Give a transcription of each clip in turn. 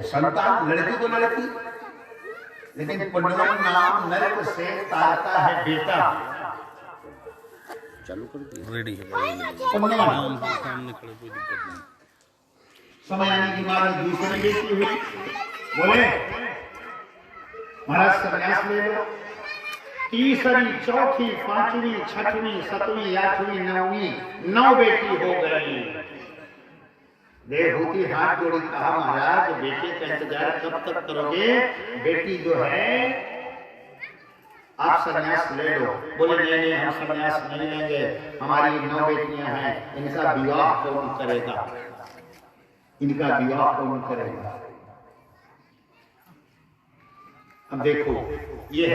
संतान लड़की को लड़की, लेकिन पुण्यवान नाम नरक से तारता है बेटा। चालू कर दिया, रेडी है। पुण्यवान सामने खड़े, कोई दिक्कत नहीं। समय आने की बात दूसरी बेटी हुई, बोले महाराज संन्यास ले लो। तीसरी, चौथी, पांचवी, छठवीं, सातवीं, आठवीं, नौवीं, 9 बेटी हो गई। देवहूति हाथ जोड़ी कहा महाराज बेटे का इंतजार कब तक करोगे? बेटी जो है आप संन्यास ले लो। बोले नहीं नहीं, हम संन्यास नहीं लेंगे, हमारी 9 बेटियां हैं, इनका विवाह कौन करेगा? इनका विवाह कौन करेगा? अब देखो, ये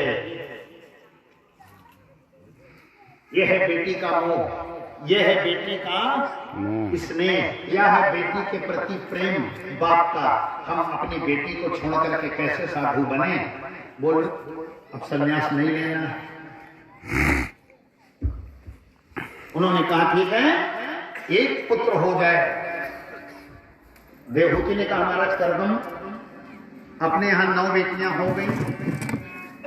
है बेटी का मोह, ये है बेटी का स्नेह, यह है बेटी के प्रति प्रेम बाप का। हम अपनी बेटी को छोड़ करके कैसे साधु बने? बोल, अब संन्यास नहीं लेना। उन्होंने कहा ठीक है, एक पुत्र हो जाए। देवहूति ने कहा महाराज कर दूं, अपने यहां 9 बेटियां हो गई,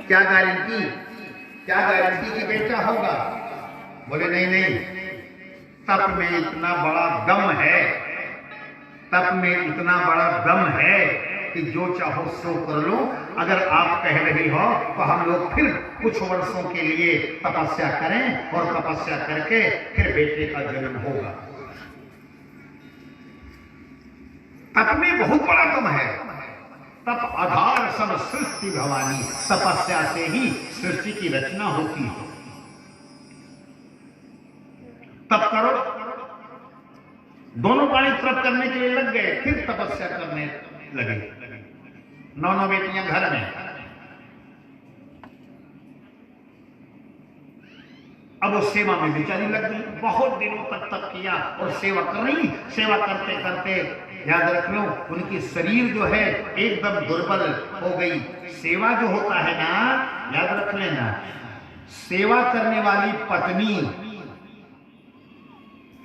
क्या गारंटी कि बेटा होगा? बोले नहीं नहीं, तप में इतना बड़ा दम है कि जो चाहो सो कर लो। अगर आप कह रही हो तो हम लोग फिर कुछ वर्षों के लिए तपस्या करें और तपस्या करके फिर बेटे का जन्म होगा। तप में बहुत बड़ा दम है। तप आधार सब सृष्टि भवानी, तपस्या से ही सृष्टि की रचना होती है। तप करो, दोनों प्राणी तप करने के लिए लग गए, फिर तपस्या करने लगे। 9 बेटियां घर में। अब वो सेवा में बेचारी लग गई, बहुत दिनों तक तप किया और सेवा कर रही। सेवा करते करते याद रख लो, उनकी शरीर जो है एकदम दुर्बल हो गई। सेवा जो होता है ना, याद रख लेना, सेवा करने वाली पत्नी,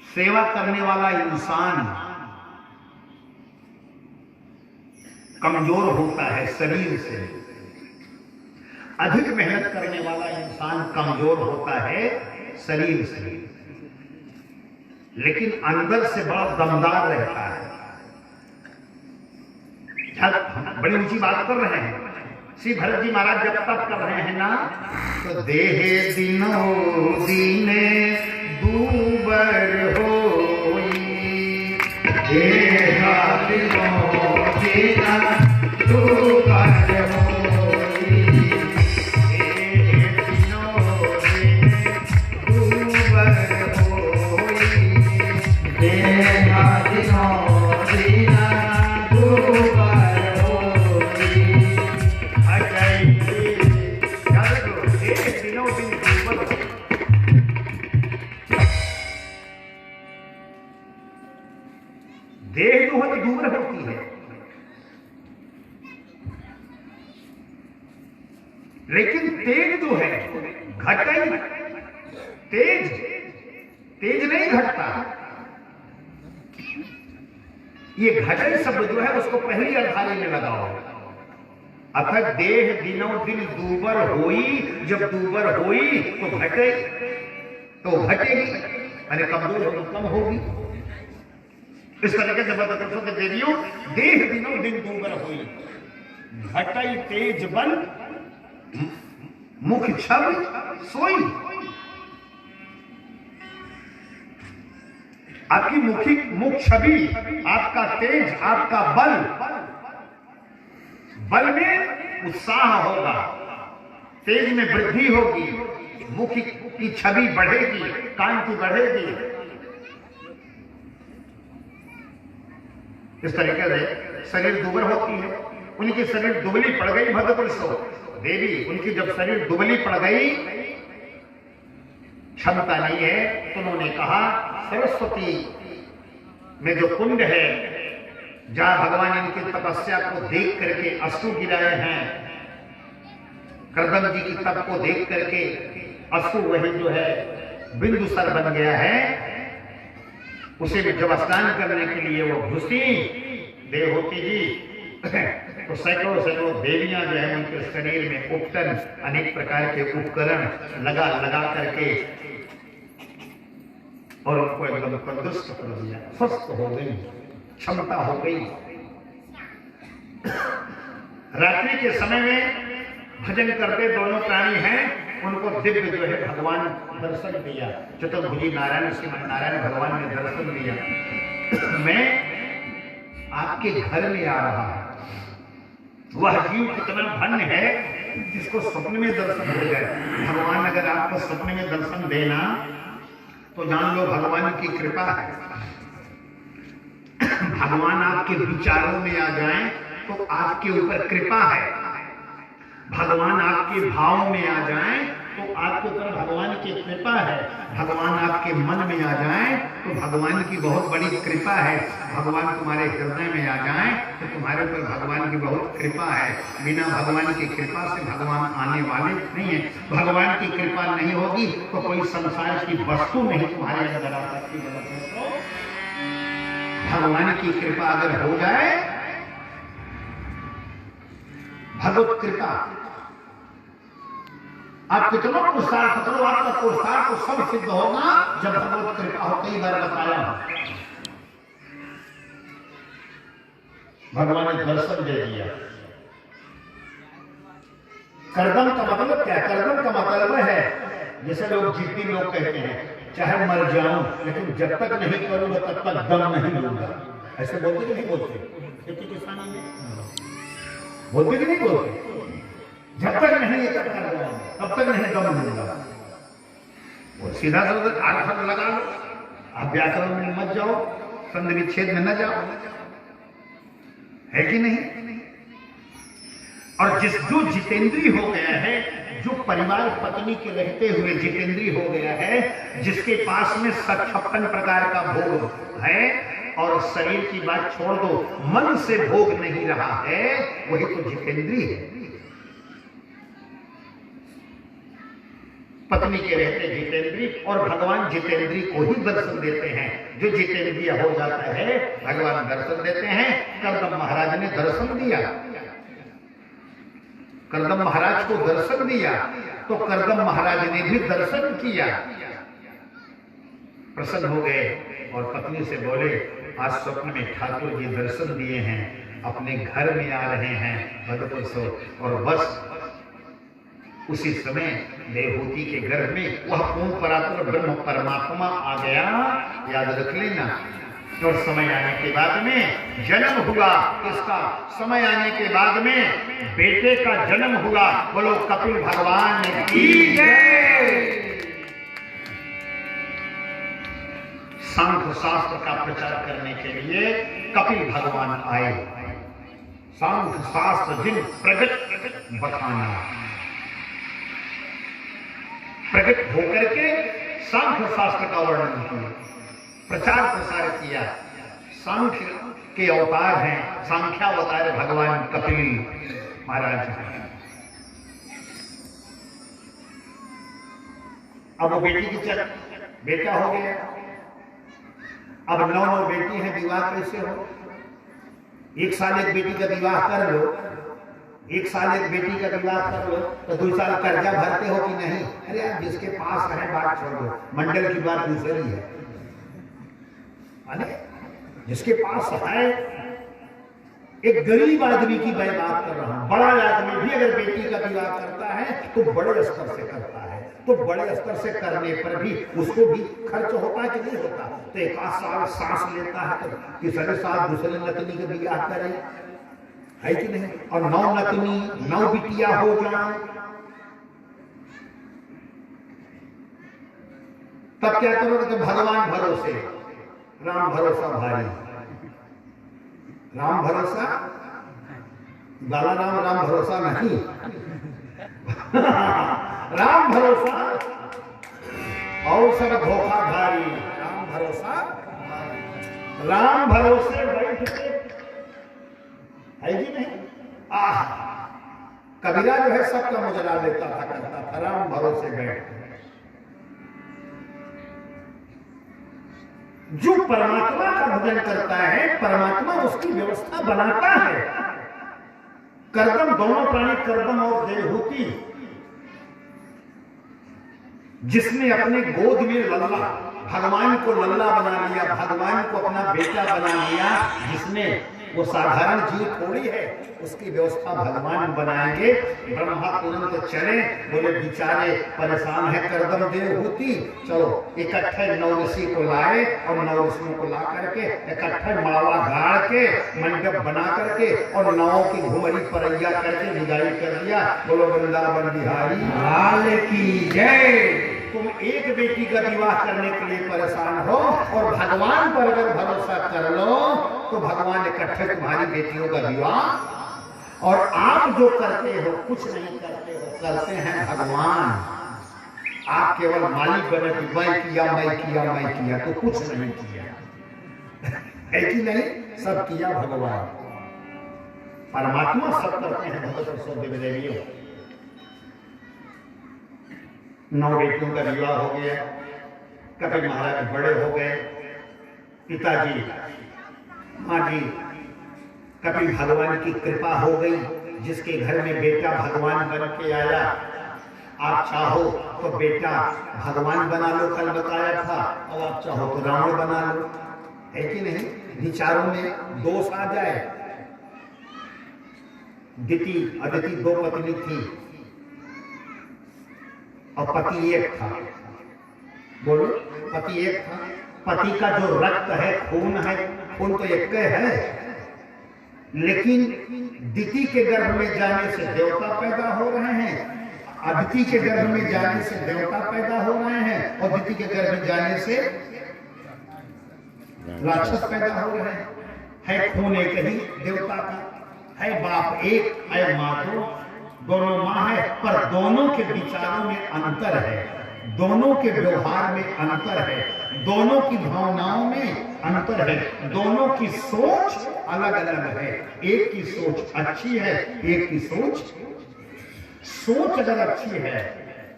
सेवा करने वाला इंसान कमजोर होता है शरीर से। अधिक मेहनत करने वाला इंसान कमजोर होता है शरीर से, लेकिन अंदर से बड़ा दमदार रहता है। बड़ी ऊंची बात कर रहे हैं। श्री भरत जी महाराज जब तप कर रहे हैं ना, तो देहे दिनो दीने दूबर होई, देहा दिनो दीना दूबर होई, देहे दिनो दीने दूबर होई, देहा दिनो दीना दूबर होई। अजय याद रखो, देहे दिनो दिन दूबर होई। देह जो है तो दूर होती है, लेकिन तेज जो है घटे, तेज नहीं घटता। ये घटे शब्द जो है उसको पहली अर्थाली में लगाओ। अतः देह दिनों दिन दूबर होई, जब दूबर होई तो घटे, तो घटेगी, अरे कमजोर हो तो कम होगी। इस तरीके से बता सकते देवियों, देह दिनों दिन दूबर हुई, घटाई तेज बल, मुख छब सोई। आपकी मुख छवि, आपका तेज, आपका बल में उत्साह होगा, तेज में वृद्धि होगी, मुख की छवि बढ़ेगी, कांति बढ़ेगी। इस तरीके से शरीर दुबर होती है। उनकी शरीर दुबली पड़ गई भद्रपुरुषो देवी, उनकी जब शरीर दुबली पड़ गई, क्षमता नहीं है, तो उन्होंने कहा सरस्वती में जो कुंड है, जहां भगवान इनकी तपस्या को देख करके अश्रु गिराए हैं, करदम जी की तप को देख करके अश्रु वही जो है बिंदु सर बन गया है, उसे भी जब स्नान करने के लिए वो घुसी, देवहूति जी तो सैकड़ों सैकड़ों देवियां जो है उनके शरीर में उपटन अनेक प्रकार के उपकरण लगा लगा करके और उनको एकदम तंदुरुस्त कर दिया, स्वस्थ हो गई, क्षमता हो गई। रात्रि के समय में भजन करते दोनों प्राणी हैं, उनको दिव्य जो है भगवान दर्शन दिया, चतुर्भुजी नारायण श्रीमन नारायण भगवान ने दर्शन दिया। मैं आपके घर में आ रहा हूं। वह जीव कितना धन्य है जिसको स्वप्न में दर्शन हो जाए। भगवान अगर आपको स्वप्न में दर्शन देना तो जान लो भगवान की कृपा है। भगवान आपके विचारों में आ जाएं तो आपके ऊपर कृपा है। भगवान आपके भाव में आ जाएं तो आपके ऊपर भगवान की कृपा है। भगवान आपके मन में आ जाएं तो भगवान की बहुत बड़ी कृपा है। भगवान तुम्हारे हृदय में आ जाएं तो तुम्हारे ऊपर भगवान की बहुत कृपा है। बिना भगवान की कृपा से भगवान आने वाले नहीं है। भगवान की कृपा नहीं होगी तो कोई संसार की वस्तु नहीं तुम्हारे अंदर आ सकती। भगवान की कृपा अगर हो जाए, भगवत कृपा, आप कितना पुरुषार्थ करो, आपका पुरुषार्थ तो सब सिद्ध होगा जब भगवत कृपा हो। कई बार बताया भगवान ने दर्शन दे दिया। करदम का मतलब क्या? करदम का मतलब है जैसे लोग जिद्दी लोग कहते हैं, चाहे मर जाऊं लेकिन जब तक नहीं करूंगा तब तक दम नहीं लूंगा। ऐसे बोलते कि नहीं बोलते? खेती किसानी में बोलते कि नहीं बोलते? जब तक नहीं कर तब तक नहीं दम लूंगा। वो सीधा साधा आठ शब्द लगा लो, आप व्याकरण में मत जाओ, संधि विच्छेद में न जाओ, है कि नहीं? और जो जितेंद्रीय हो गया है, जो परिवार पत्नी के रहते हुए जितेंद्रीय हो गया है, जिसके पास में 56 प्रकार का भोग है और शरीर की बात छोड़ दो, मन से भोग नहीं रहा है, वही तो जितेंद्रीय है। पत्नी के रहते जितेंद्रीय और भगवान जितेंद्रीय को ही दर्शन देते हैं। जो जितेंद्रीय हो जाता है भगवान दर्शन देते हैं। करदम महाराज ने दर्शन दिया, करदम महाराज को दर्शन दिया तो करदम महाराज ने भी दर्शन किया, प्रसन्न हो गए और पत्नी से बोले, आज स्वप्न में ठाकुर जी दर्शन दिए हैं, अपने घर में आ रहे हैं भगवत सो। और बस उसी समय देवहूति के गर्भ में वह पूर्ण परात्पर ब्रह्म परमात्मा आ गया, याद रख लेना। और समय आने के बाद में जन्म हुआ इसका, समय आने के बाद में बेटे का जन्म हुआ। बोलो कपिल भगवान की जय। सांख्य शास्त्र का प्रचार करने के लिए कपिल भगवान आए। सांख्य शास्त्र जिन प्रगट बखाना, प्रकट होकर के सांख्य शास्त्र का वर्णन किया, प्रचार प्रसार किया। सांख्य के अवतार हैं, सांख्यावतार भगवान कपिल महाराज हैं। अब वो बेटी की बेटा हो गया। अब 9 बेटी हैं, विवाह कैसे हो? 1 साल एक बेटी का विवाह कर लो, 1 साल एक बेटी का विवाह कर लो तो 2 साल कर्जा भरते हो कि नहीं? अरे यार, जिसके पास है बात छोड़ दो, मंडल की बात दूसरी है। जिसके पास है, एक गरीब आदमी की मैं बात कर रहा हूं। बड़ा आदमी भी अगर बेटी का विवाह करता है तो बड़े स्तर से करता है, तो बड़े स्तर से करने पर भी उसको भी खर्च होता है कि नहीं होता? तो 1 साल सांस लेता है तो तीसरे साल दूसरे नतनी का विवाह करे, है कि नहीं? और 9 नतनी 9 बिटिया हो जाए तब क्या करोगे? तो भगवान भरोसे, राम भरोसा भारी। राम भरोसा बाला राम भरोसा नहीं राम भरोसा और सब धोखाधारी। राम भरोसा, राम भरोसे बैठते, है कि नहीं? कबीरा जो है सबका मुजरा लेता था, करता था, राम भरोसे बैठ। जो परमात्मा का भजन करता है, परमात्मा उसकी व्यवस्था बनाता है। कर्दम, दोनों प्राणी कर्दम और देवहूति, जिसने अपने गोद में लल्ला, भगवान को लल्ला बना लिया, भगवान को अपना बेटा बना लिया, जिसने, वो साधारण जीव थोड़ी है, उसकी व्यवस्था भगवान बनाएंगे। ब्रह्मा तुरंत चले, बोले बेचारे परेशान है कर्दम देवहूति, चलो इकट्ठे 9 ऋषि को लाए और 9 ऋषियों को ला करके इकट्ठे मावा गाड़ के मंडप बना करके और 9 की घुमरी परैया करके विदाई कर दिया। बोलो वृंदावन बिहारी लाल की जय। तुम एक बेटी का विवाह करने के लिए परेशान हो और भगवान पर अगर भरोसा कर लो तो भगवान इकट्ठे तुम्हारी बेटियों का विवाह, और आप जो करते हो कुछ नहीं करते हो, करते हैं भगवान। आप केवल मालिक बने कि मैं किया मैं किया मैं किया, तो कुछ नहीं किया है कि नहीं, सब किया भगवान। परमात्मा सब करते हैं भगवत सौदेव देवियों। 9 बेटियों का विवाह हो गया, कपिल महाराज बड़े हो गए, पिताजी माँ जी, कपिल भगवान की कृपा हो गई, जिसके घर में बेटा भगवान बन के आया। आप चाहो तो बेटा भगवान बना लो, कल बताया था, और आप चाहो तो रावण बना लो, है कि नहीं। विचारों में दोष आ जाए। अदिति 2 पत्नी थी और पति एक था। बोलो, पति एक था। पति का जो रक्त है, खून है, खून तो एक है, लेकिन दिति के गर्भ में जाने से देवता पैदा हो रहे हैं, अदिति के गर्भ में जाने से देवता पैदा हो रहे हैं, और दिति के गर्भ में जाने से राक्षस पैदा हो रहे हैं। है खून एक ही देवता का, है बाप एक, है माँ दो, दोनों माँ है, पर दोनों के विचारों में अंतर है, दोनों के व्यवहार में अंतर है, दोनों की भावनाओं में अंतर है, दोनों की सोच अलग अलग है। एक की सोच अच्छी है, एक की सोच अगर अच्छी है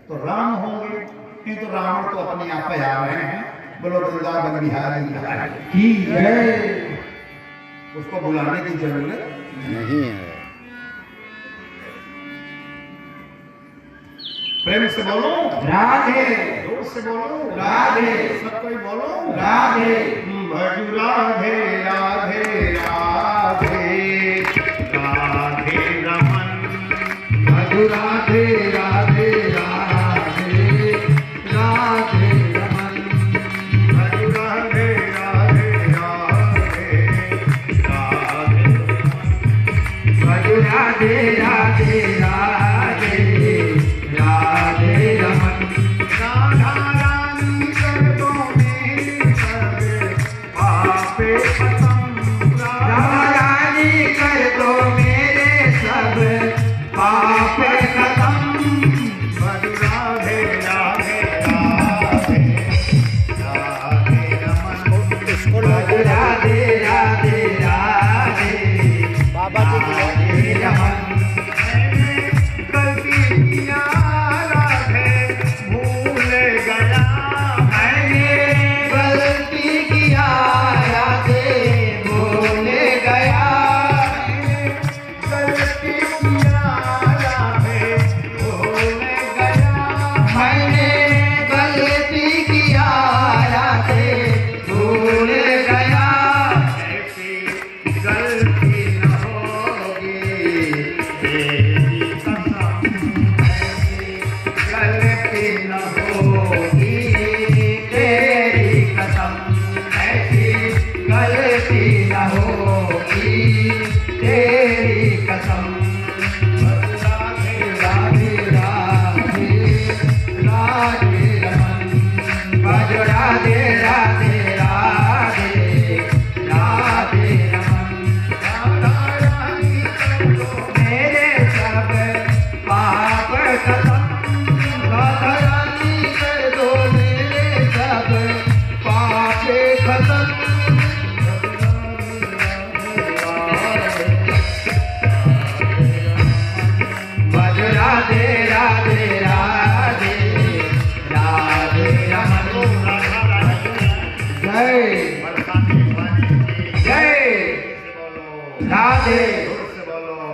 तो राम होंगे, नहीं तो रावण तो अपने आप पे आ रहे हैं। बोलो वृंदावन बिहारी की जय। उसको बुलाने की जरूरत नहीं है। प्रेम से बोलो राधे, जोर से बोलो राधे, सब कोई बोलो राधे। भजु राधे राधे राधे राधे रमन, भजु राधे राधे राधे राधे रमन, भजु राधे राधे राधे राधे, भजु राधे राधे राधे राधे रमन। राधा रानी कर दो मेरे सब पापे खत्म, राधा रानी कर दो मेरे सब पापे खत्म। भजु राधे राधे राधे राधे रमन, भजु राधे राधे राधे बाबा जी रमन।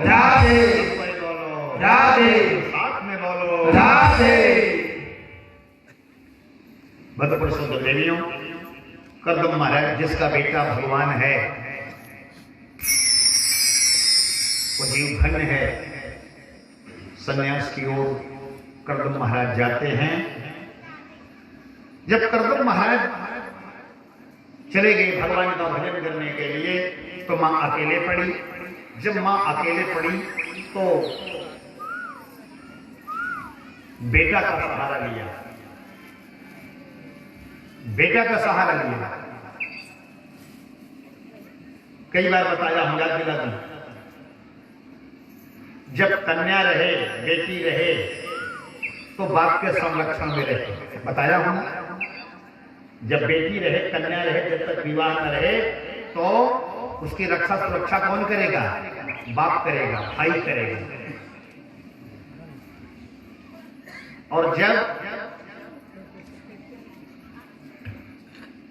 राधे कोई बोलो राधे साथ में बोलो राधे। भद्रपुर सुंदर देवियों, करदम महाराज जिसका बेटा भगवान है वो जीव धन्य है। संन्यास की ओर करदम महाराज जाते हैं। जब करदम महाराज चले गए भगवान का भजन करने के लिए तो मां अकेले पड़ी। जब मां अकेले पड़ी तो बेटा का सहारा लिया। बेटा का सहारा लिया। कई बार बताया हम, याद दिला दूं। जब कन्या रहे, बेटी रहे तो बाप के संरक्षण में रहे, बताया हूं ना। जब बेटी रहे, कन्या रहे, जब तक विवाह न रहे तो उसकी रक्षा सुरक्षा कौन करेगा? बाप करेगा, भाई करेगा। और जब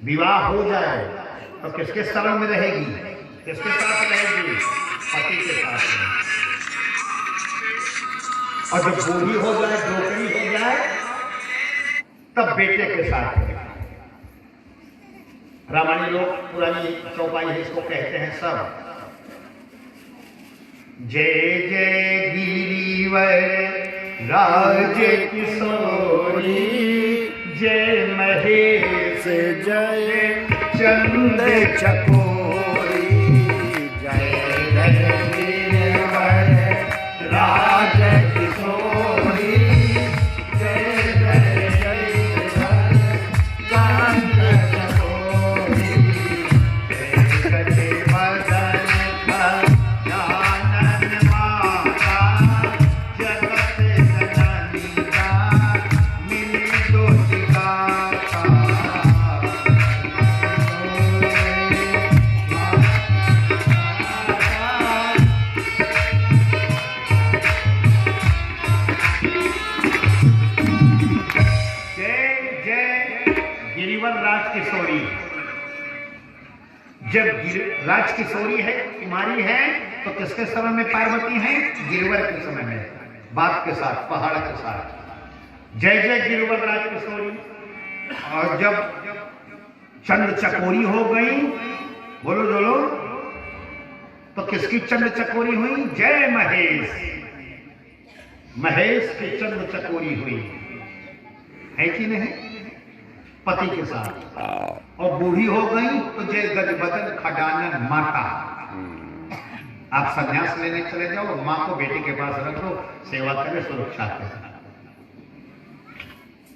विवाह हो जाए तो किसके शरण में रहेगी? किसके साथ रहेगी? पति के साथ में। और जब बूढ़ी हो जाए, डोकरी हो जाए, तब बेटे के साथ रहेगी। रामायणी लोग पुरानी चौपाई है, इसको कहते हैं सब। जय जय गिरिवर राज किशोरी, जय महेश जय चंद चकोरी, जय जय गिरिवर राज किशोरी, जय जय गिरिवर चंद चकोरी, जय जय मदन गजानन माता, जगत जननी का मिली दोषिका। राजकिशोरी, जब राजकिशोरी है, कुमारी है, तो किसके समय में पार्वती है? गिरवर के समय में, बाप के साथ, पहाड़ के साथ। जय जय गिरवर राजकिशोरी। और जब चंद चकोरी हो गई, बोलो बोलो, तो किसकी चंद चकोरी हुई? जय महेश। महेश की चंद चकोरी हुई है कि नहीं? पति के साथ। और बूढ़ी हो गई तो जय गजबदन खडानन माता। आप संन्यास लेने चले जाओ, मां को बेटे के पास रख लो, सेवा करे, सुरक्षा करे,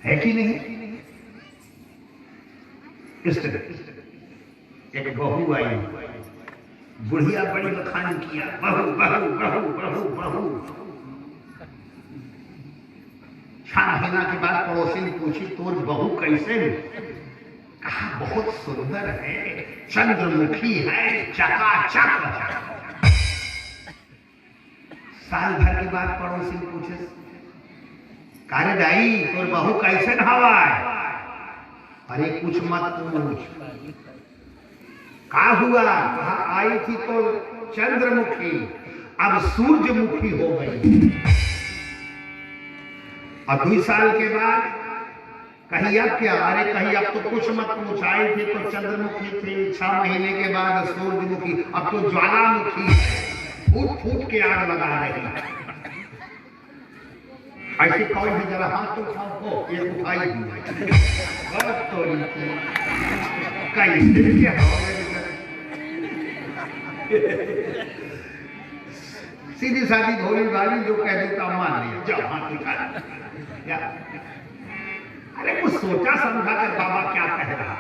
है कि नहीं? इस तरह एक बहू आई, बुढ़िया बड़ी बखान किया, बहू बहू बहू बहू बहू। 6 महीना के बाद पड़ोसी ने पूछी, तोर बहू कैसे? कहा बहुत सुंदर है, चंद्रमुखी है, चकाचक। साल भर के बाद पड़ोसी ने पूछे, कारे दाई तोर बहू कैसे नहावा है? अरे कुछ मत पूछ। का हुआ? कहा आई थी तो चंद्रमुखी, अब सूरजमुखी हो गई। अब 2 साल के बाद कहीं अब क्या? अरे कहीं अब तो कुछ मत पूछ, आई थी तो चंद्रमुखी थी, 6 महीने के बाद सूरजमुखी, अब तो ज्वालामुखी है, फूट फूट के आग लगा रही है। ऐसी कौन है? जरा हाथ उठाओ। ये उठाई दी सीधी सादी भोली भाली जो कह देता मान लिया, जाओ हाथ उठा। अरे कुछ सोचा समझा कर बाबा क्या कह रहा?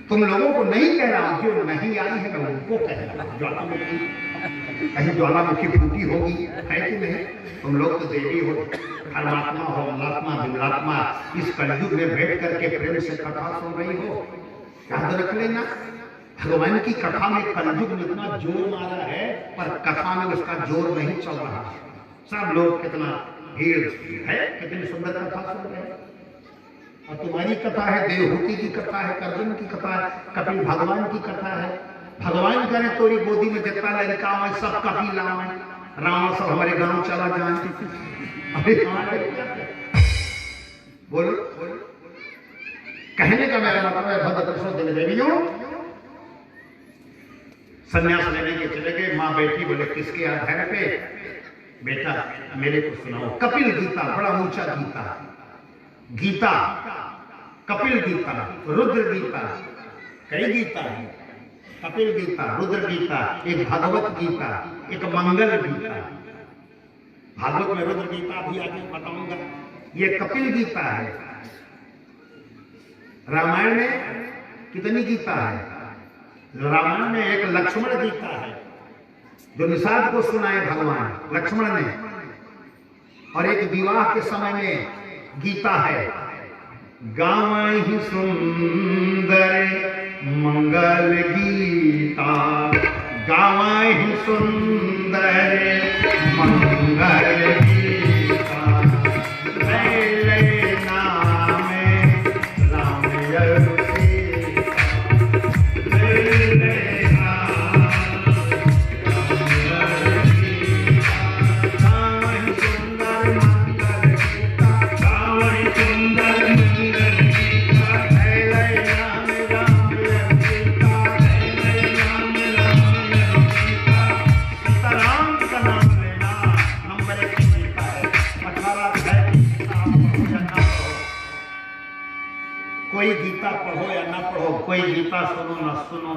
तुम लोगों को नहीं कह रहा, जो नहीं आई है मैं उनको कह रहा। ज्वालामुखी, कहीं ज्वालामुखी फूटी होगी, है कि नहीं? तुम लोग तो देवी हो, धर्मात्मा हो, मलात्मा, विमलात्मा, इस कलयुग में बैठ करके प्रेम से कथा सुन रही हो। याद रख लेना, भगवान की कथा में कलयुग में इतना जोर मारा है, पर कथा में उसका जोर नहीं चल रहा। सब लोग कितना भीड़ है, कितनी सुंदर कथा सुन रहे हैं। और तुम्हारी कथा है, देवहूति की कथा है, कर्दम की कथा है, कपिल भगवान की कथा है, भगवान करे तोरी गोदी में जितना लड़का है सब कभी लाओ रावण सब हमारे गांव चला जाए। बोलो कहने का मेरा मतलब है भद्र कृष्ण देवियों संन्यास लेने के चले गए। माँ बेटी बोले किसके आधार पे? बेटा मेरे को सुनाओ कपिल गीता, बड़ा ऊंचा गीता, गीता कपिल गीता, रुद्र गीता, कई गीता है, कपिल गीता, रुद्र गीता, एक भागवत गीता, एक मंगल गीता। भागवत में रुद्र गीता भी आगे बताऊंगा। ये कपिल गीता है। रामायण में कितनी गीता है? रामायण में एक लक्ष्मण गीता है जो निषाद को सुनाए भगवान लक्ष्मण ने, और एक विवाह के समय में गीता है गावहि सुंदर मंगल गीता, गावहि सुंदर मंगल गीता, पहले नाम राम कोई गीता पढ़ो या ना पढ़ो, कोई गीता सुनो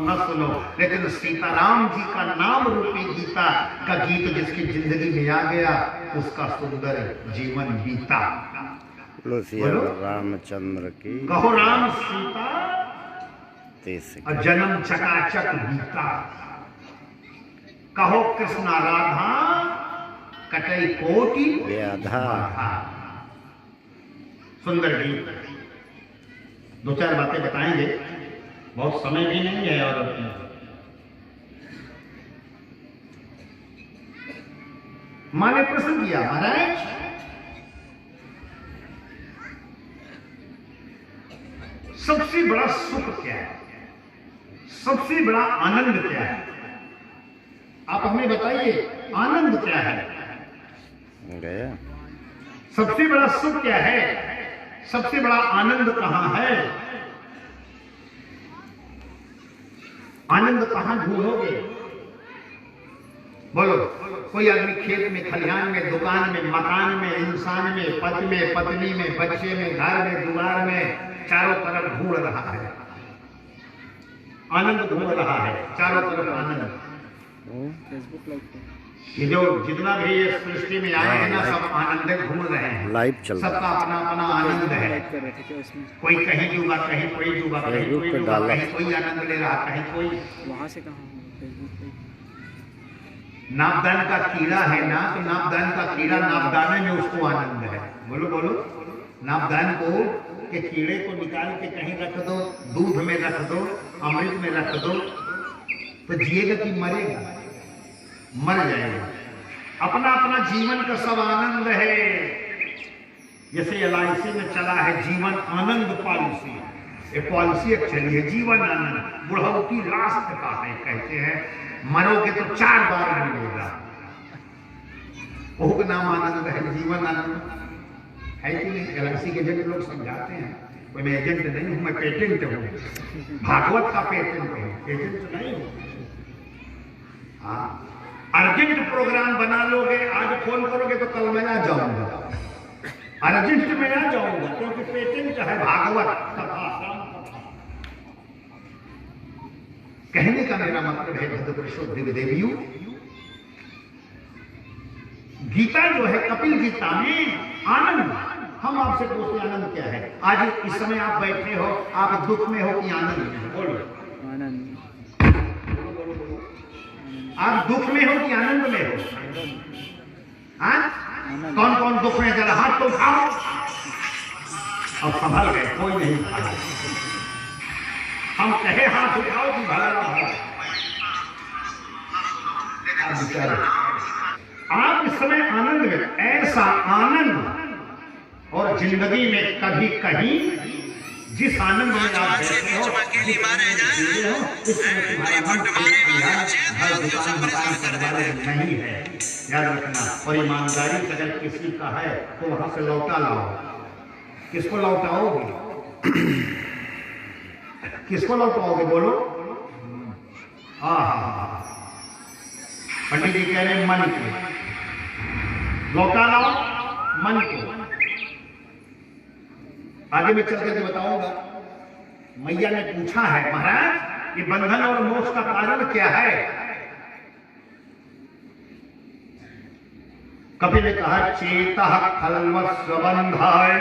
न सुनो, लेकिन सीताराम जी का नाम रूपी गीता का गीत जिसकी जिंदगी में आ गया उसका सुंदर जीवन बीता। रामचंद्र की कहो राम सीता और जन्म चकाचक बीता, कहो कृष्णा राधा कटई कोटि व्याधा। सुंदर गीत। दो चार बातें बताएंगे, बहुत समय भी नहीं है। और मां ने प्रश्न किया महाराज सबसे बड़ा सुख क्या है, सबसे बड़ा आनंद क्या है? आप हमें बताइए आनंद क्या है, गया सबसे बड़ा सुख क्या है, सबसे बड़ा आनंद कहां है? आनंद कहां ढूंढोगे? बोलो। कोई आदमी खेत में, खलिहान में, दुकान में, मकान में, इंसान में, पति में, पत्नी में, बच्चे में, घर में, दुआर में, चारों तरफ ढूंढ रहा है, आनंद ढूंढ रहा है, चारों तरफ आनंद। ये जो जितना भी ये सृष्टि में आए हैं ना सब आनंद ढूंढ रहे हैं, लाइव चल रहा है, सबका अपना अपना आनंद है। कोई कहीं डूबा, कहीं कोई डूबा, कहीं कोई डूबा, कहीं कोई आनंद ले रहा, कहीं कोई। वहां से कहाँ नापदान का कीड़ा है ना, तो नापदान का कीड़ा नापदाने में उसको आनंद है। बोलो बोलो। नापदान को के कीड़े को निकाल के कहीं रख दो, दूध में रख दो, अमृत में रख दो, तो जिएगा कि मरेगा? मर जाएगा। अपना अपना जीवन का सब आनंद है। जैसे LIC में चला है जीवन आनंद पॉलिसी, ये पॉलिसी चली है जीवन आनंद, बुढ़ौती लास्ट का है। कहते हैं मरोगे तो 4 बार मिलेगा, वो नाम आनंद है, जीवन आनंद है कि नहीं? LIC के एजेंट लोग समझाते हैं, कोई मैं एजेंट नहीं हूं, मैं पेटेंट हूं, भागवत का पेटेंट हूं, एजेंट नहीं हूं। हाँ, अर्जेंट प्रोग्राम बना लोगे, आज फोन करोगे तो कल मैं आ जाऊंगा, अर्जेंट में आ जाऊंगा, क्योंकि पेटेंट है भागवत कथा। कहने का मेरा मतलब है भद्र देवियों, गीता जो है कपिल गीता में आनंद। हम आपसे पूछते आनंद क्या है? आज इस समय आप बैठे हो, आप दुख में हो कि आनंद में हो? बोलो। आनंद। आप दुख में हो कि आनंद में हो? हाँ? कौन कौन दुख में? जरा हाथ तो उठाओ। अब संभल गए, कोई नहीं उठाया। हम कहे हाथ उठाओ कि भला भला। आप विचार, आप इस समय आनंद में, ऐसा आनंद और जिंदगी में कभी कहीं जिस आनंद में आप बैठे हो, इस समय तुम्हारा मन हर दुकान मकान करने वाले नहीं है, याद रखना। और ईमानदारी अगर किसी का है तो वहां से लौटा लाओ। किसको लौटाओगे? किसको लौटाओगे बोलो? हाँ, पंडित जी कह रहे हैं मन को लौटा लाओ, मन को। आगे में चल करके बताऊंगा। मैया ने पूछा है, महाराज ये बंधन और मोक्ष का कारण क्या है? कपिल ने कहा, चेतः खल्वस्व बंधाय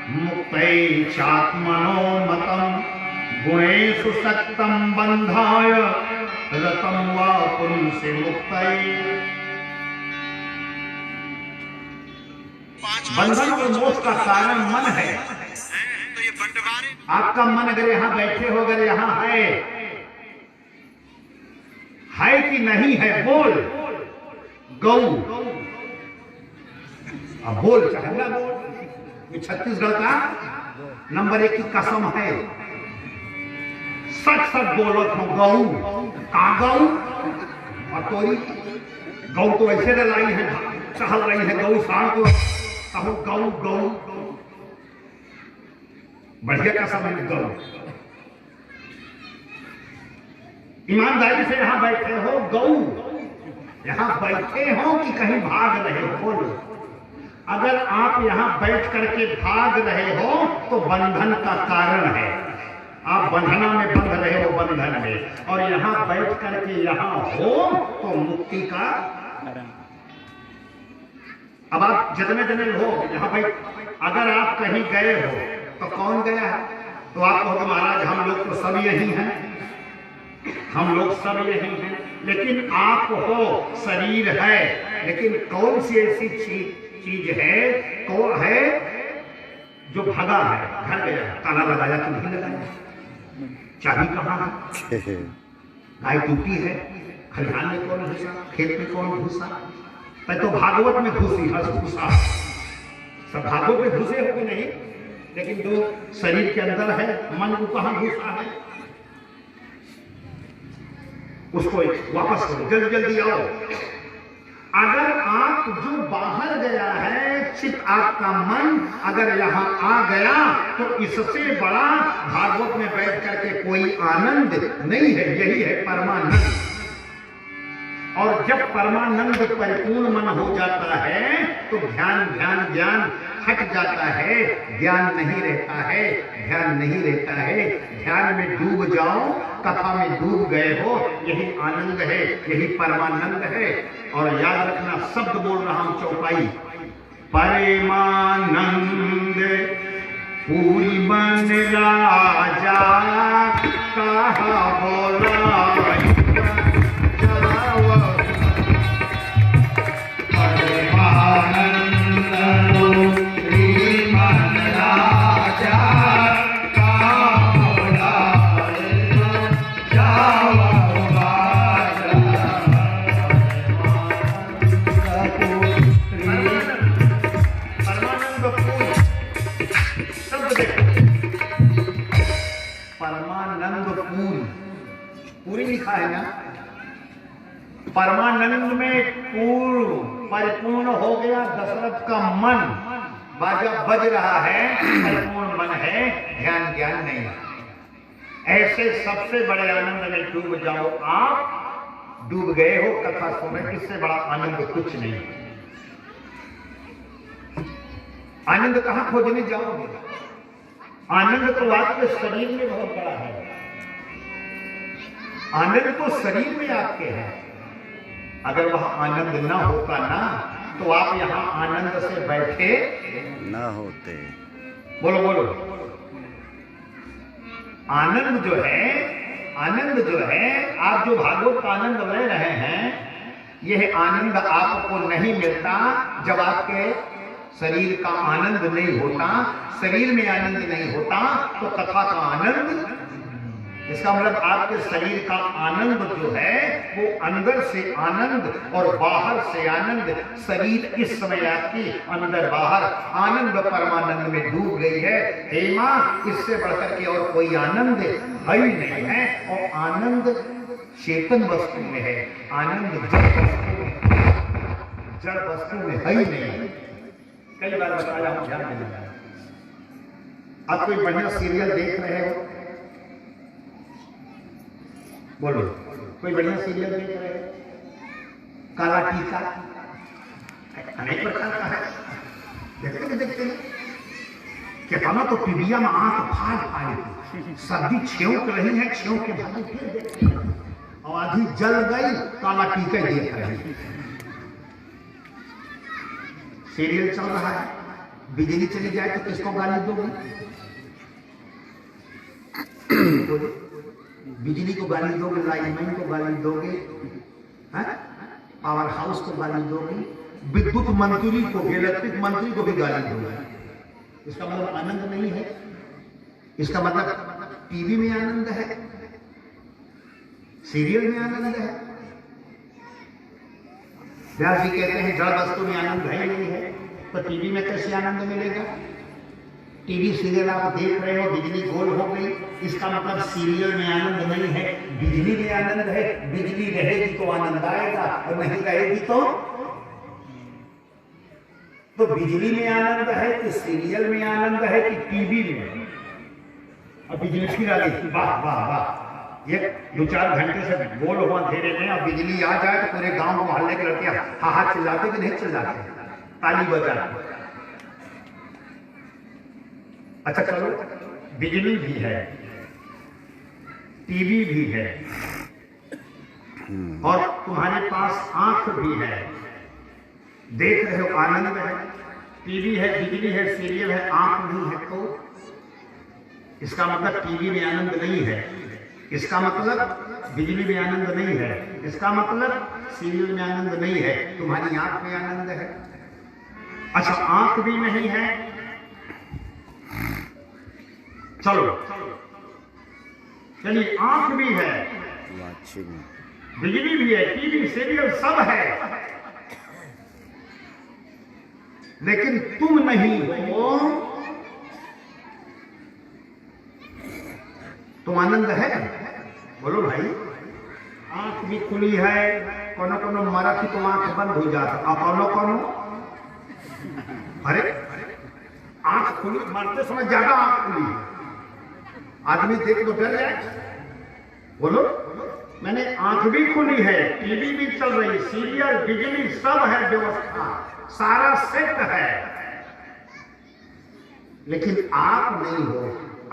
मुक्तै चात्मनो मतम गुणेषु सक्तम बंधाय रतम वा पुरुषे मुक्तै। बंधन और मोक्ष का कारण मन है। आपका मन अगर यहां बैठे हो, अगर यहां है कि नहीं है? बोल गौ। अब बोल, चाहे बोल। ये छत्तीसगढ़ का नंबर 1 की कसम है। सच सच बोलो तो गौ का गौ और तोरी गौ तो ऐसे लाई है, चहल रही है गौ शान को कहो गौ गौ। बढ़िया कसम है गौ। ईमानदारी से यहां बैठे हो गौ, यहां बैठे हो कि कहीं भाग रहे हो? बोलो। अगर आप यहां बैठ करके भाग रहे हो तो बंधन का कारण है। आप बंधना में बंध रहे हो, बंधन में। और यहां बैठ करके यहां हो तो मुक्ति का। अब आप जितने जने हो यहां बैठ, अगर आप कहीं गए हो तो कौन गया है? तो आप कहोगे महाराज हम लोग तो सब यही हैं, हम लोग सब यही हैं। लेकिन आप हो, शरीर है, लेकिन कौन सी ऐसी चीज है, कौन है जो भगा है? घर गया, ताला लगाया तो नहीं लगाया, चाबी कहाँ है? गाय टूटी है, खलिहान में कौन घुसा, खेत में कौन घुसा? मैं तो भागवत में घुसी, हंस घुसा। सब भागवत में घुसे हो कि नहीं? लेकिन जो शरीर के अंदर है, मन को कहाँ घुसा है? उसको वापस करो, जल्दी जल्दी आओ। अगर आप जो बाहर गया है, चित आपका मन अगर यहाँ आ गया तो इससे बड़ा भागवत में बैठ करके कोई आनंद नहीं है। यही है परमानंद। और जब परमानंद परिपूर्ण मन हो जाता है तो ध्यान ध्यान ज्ञान हट जाता है, ज्ञान नहीं रहता है, ध्यान नहीं रहता है। ध्यान में डूब जाओ, कथा में डूब गए हो, यही आनंद है, यही परमानंद है। और याद रखना, शब्द बोल रहा हूं चौपाई, परमानंद पूरी बन राजा कहा बोला परमानंद में पूर्ण परिपूर्ण हो गया दशरथ का मन। बाजा बज रहा है, परिपूर्ण मन है, ध्यान ज्ञान नहीं है। ऐसे सबसे बड़े आनंद में डूब जाओ। आप डूब गए हो कथा सुने, इससे बड़ा आनंद कुछ नहीं। आनंद कहां खोजने जाओगे? आनंद तो आपके शरीर में बहुत बड़ा है। आनंद तो शरीर में आपके है। अगर वह आनंद ना होता ना तो आप यहां आनंद से बैठे ना होते। बोलो बोलो। आनंद जो है आप जो भागवत का आनंद ले रहे हैं, यह आनंद आपको नहीं मिलता जब आपके शरीर का आनंद नहीं होता। शरीर में आनंद नहीं होता तो कथा का आनंद इसका मतलब आपके शरीर का आनंद जो है वो अंदर से आनंद और बाहर से आनंद, शरीर इस समय आपकी अंदर बाहर आनंद परमानंद में डूब गई है। हे मां, इससे बढ़कर के और कोई आनंद है ही नहीं है। और आनंद चेतन वस्तु में है, आनंद जड़ वस्तु में है ही नहीं। कई बार बताया हूं, ध्यान नहीं दिया। आप कोई बढ़िया सीरियल देख रहे हो, बोलो, कोई बढ़िया सीरियल देख रहे हो? काला टीका अनेक प्रकार का है, देखते कितना तो टीबिया में आंख फाड़ पाई, सर्दी छेंक रही है, छेंक के भाई फिर देखते हैं, और आधी जल गई, काला टीका देख रहे हैं। सीरियल चल रहा है, बिजली चली जाए तो किसको गाली दोगे? बिजली को गाली दोगे, लाइनमैन को गाली दोगे, पावर हाउस को गाली दोगे, विद्युत मंत्री को, इलेक्ट्रिक मंत्री को भी गाली दोगे। इसका मतलब आनंद नहीं है। इसका मतलब टीवी में आनंद है, सीरियल में आनंद है। व्यास जी कहते हैं जड़ वस्तु में आनंद है नहीं है, तो टीवी में कैसे आनंद मिलेगा? टीवी सीरियल आप देख रहे हो, बिजली गोल हो गई, इसका मतलब सीरियल में आनंद नहीं है, बिजली में आनंद है। बिजली रहेगी तो आनंद आएगा, और नहीं रहेगी तो बिजली में आनंद है कि सीरियल में आनंद है कि टीवी में? अब बिजली फिर आ गई, वाह वाह वाह, ये 2-4 घंटे से गोल हुआ अंधेरे में, अब बिजली आ जाए तो पूरे गांव मोहल्ले के लड़के हा चिल्लाते कि नहीं चिल्लाते, ताली बजाते। अच्छा चलो, बिजली भी है, टीवी भी है, और तुम्हारे पास आंख भी है, देख रहे हो, आनंद है। टीवी है, बिजली है, सीरियल है, आंख नहीं है, तो इसका मतलब टीवी में आनंद नहीं है, इसका मतलब बिजली में आनंद नहीं है, इसका मतलब सीरियल में आनंद नहीं है, तुम्हारी आंख में आनंद है। अच्छा, आंख भी नहीं है, चलो चलिए, आंख भी है, बिजली भी है, टीवी सीरियल सब है, लेकिन तुम नहीं हो, तो आनंद है? बोलो भाई। आंख भी खुली है, कोनो कोनो मरा की तो आंख बंद हो जाता, और कोनो अरे आंख खुली, मरते समय ज्यादा आंख खुली है, आदमी देख तो डर जाए। बोलो, मैंने आंख भी खुली है, टीवी भी चल रही, सीरियल, बिजली सब है, व्यवस्था सारा सेट है, लेकिन आप नहीं हो,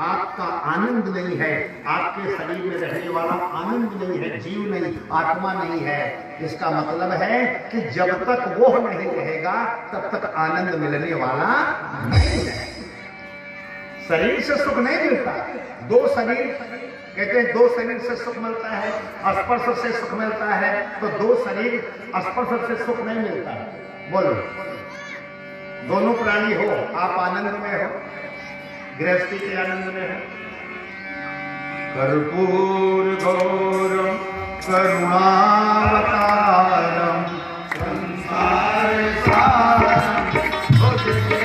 आपका आनंद नहीं है, आपके शरीर में रहने वाला आनंद नहीं है, जीव नहीं, आत्मा नहीं है। इसका मतलब है कि जब तक वो नहीं रहेगा तब तक आनंद मिलने वाला नहीं है। शरीर से सुख नहीं मिलता, दो शरीर कहते हैं, दो शरीर से सुख मिलता है, स्पर्श से सुख मिलता है, तो दो शरीर स्पर्श से सुख नहीं मिलता है। बोलो, दोनों प्राणी हो, आप आनंद में हो, गृहस्थी के आनंद में हो। कर्पूर गौरम करुणावतारम संसार सारम भुजगे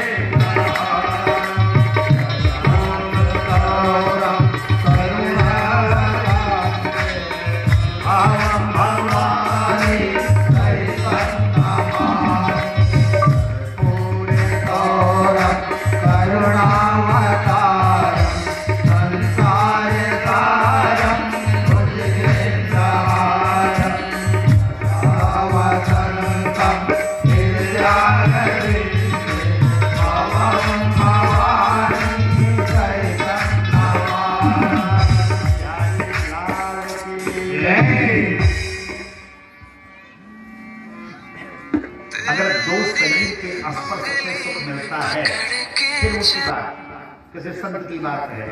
किसी संत की बात है,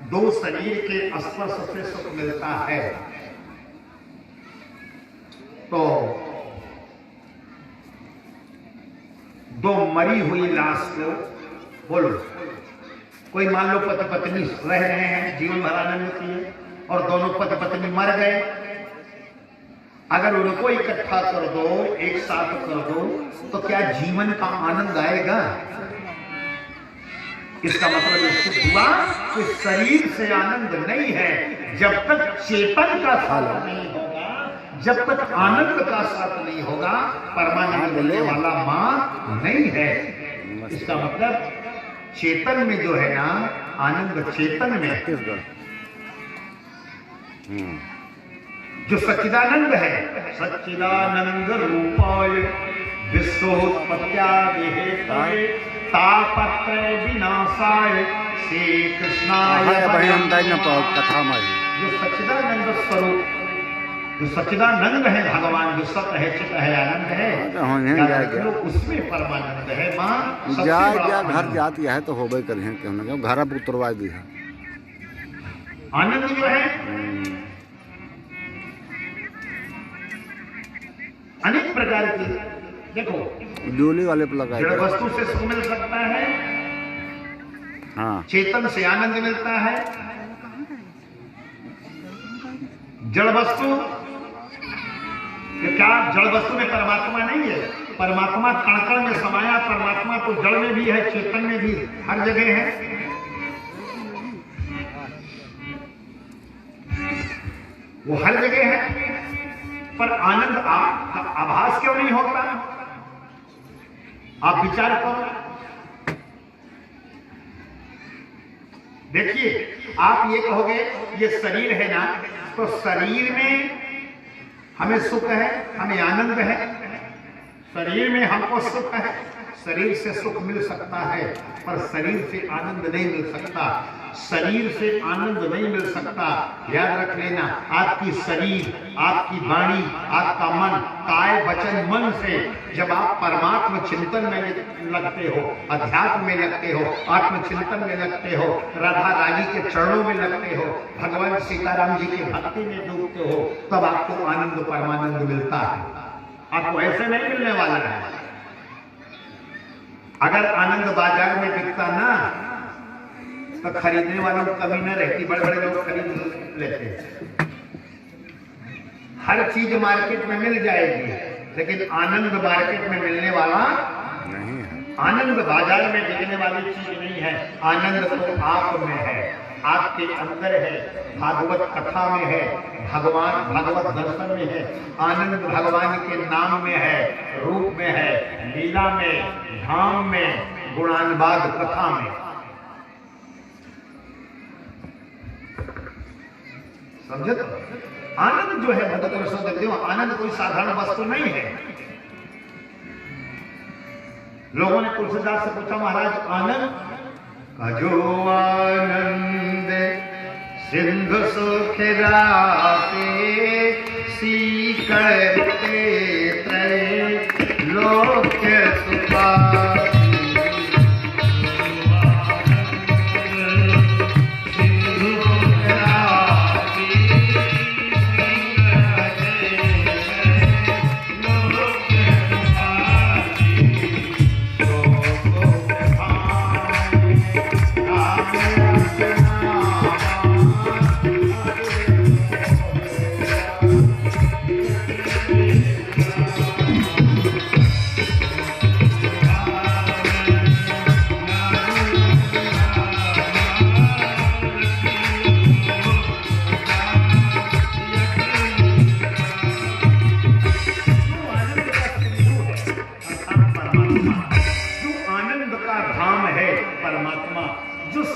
दो शरीर के स्पर्श से सुख मिलता है, तो दो मरी हुई लाश को, बोलो, कोई मान लो पति पत्नी रह रहे हैं, जीवन भर आनंद चाहिए, और दोनों पति पत्नी मर गए, अगर उनको इकट्ठा कर दो, एक साथ कर दो, तो क्या जीवन का आनंद आएगा? इसका मतलब निश्चित हुआ कि शरीर से आनंद नहीं है। जब तक चेतन का साथ नहीं होगा, जब तक आनंद का साथ नहीं होगा, परमानंद देने वाला मां नहीं है। इसका मतलब चेतन में जो है ना, आनंद चेतन में, जो सच्चिदानंद है, सच्चिदानंद रूपाय विश्वोत्पत्त्यादि हेतवे तापत्रय विनाशाय श्री कृष्णाय कथा में जो सच्चिदानंद स्वरूप, जो सच्चिदानंद है भगवान, जो सत्य है, चित है, आनंद है, तो उसमें परमानंद है। मां जा घर जाती है तो होबे करें, क्यों ना क्यों घर पुत्रवाय भी है। आनंद जो है अनेक प्रकार की, देखो डोली वाले पर लगाए, जड़ वस्तु से सुख मिल सकता है, हाँ, चेतन से आनंद मिलता है। जड़ वस्तु, क्या जड़ वस्तु में परमात्मा नहीं है? परमात्मा कण कण में समाया, परमात्मा तो जड़ में भी है, चेतन में भी, हर जगह है। वो हर जगह है, पर आनंद आभास क्यों नहीं होता? आप विचार करो, देखिए, आप ये कहोगे ये शरीर है ना, तो शरीर में हमें सुख है, हमें आनंद है, शरीर में हमको सुख है, शरीर से सुख मिल सकता है, पर शरीर से आनंद नहीं मिल सकता। शरीर से आनंद नहीं मिल सकता, याद रख लेना। आपकी शरीर, आपकी वाणी, आपका मन, काय वचन मन से जब आप परमात्मा चिंतन में लगते हो, अध्यात्म में लगते हो, आत्मचिंतन में लगते हो, राधा रानी के चरणों में लगते हो, भगवान सीताराम जी की भक्ति में डूबते हो, तब आपको आनंद परमानंद मिलता है। आपको ऐसे नहीं मिलने वाला है। अगर आनंद बाजार में बिकता ना, तो खरीदने वालों को कमी न रहती, बड़े बड़े लोग खरीद लेते। हर चीज मार्केट में मिल जाएगी, लेकिन आनंद मार्केट में मिलने वाला नहीं है। आनंद बाजार में बिकने वाली चीज नहीं है। आनंद तो आप में है, आपके अंदर है, भागवत कथा में है, भगवान भागवत दर्शन में है, आनंद भगवान के नाम में है, रूप में है, लीला में, धाम में, गुणानुवाद कथा में। समझे? तो आनंद जो है भगवत देव, आनंद कोई साधारण वस्तु नहीं है। लोगों ने तुलसीदास से पूछा, महाराज आनंद का जो आनंद सिंधु सुख राते सीकरते त्रय लोक सुखा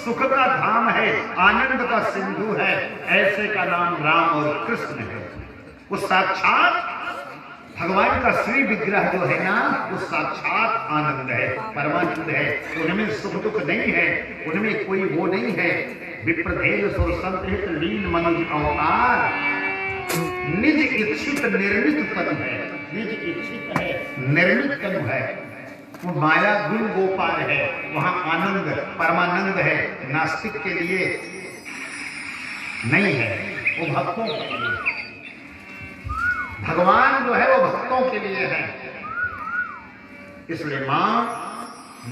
सुख का धाम है, आनंद का सिंधु है, ऐसे का नाम राम और कृष्ण है। वो साक्षात भगवान का श्री विग्रह जो है ना, वो साक्षात आनंद है, परमानंद है। उनमें सुख दुख नहीं है, उनमें कोई वो नहीं है। विप्रधेय सुर संत लीन मनुज अवतार, निज इच्छित निर्मित तनु है, निज इच्छित है, निर्मित तनु है। वो माया गुण गोपाल है, वहां आनंद परमानंद है। नास्तिक के लिए नहीं है, वो भक्तों के लिए। भगवान जो है वो भक्तों के लिए है। इसलिए मां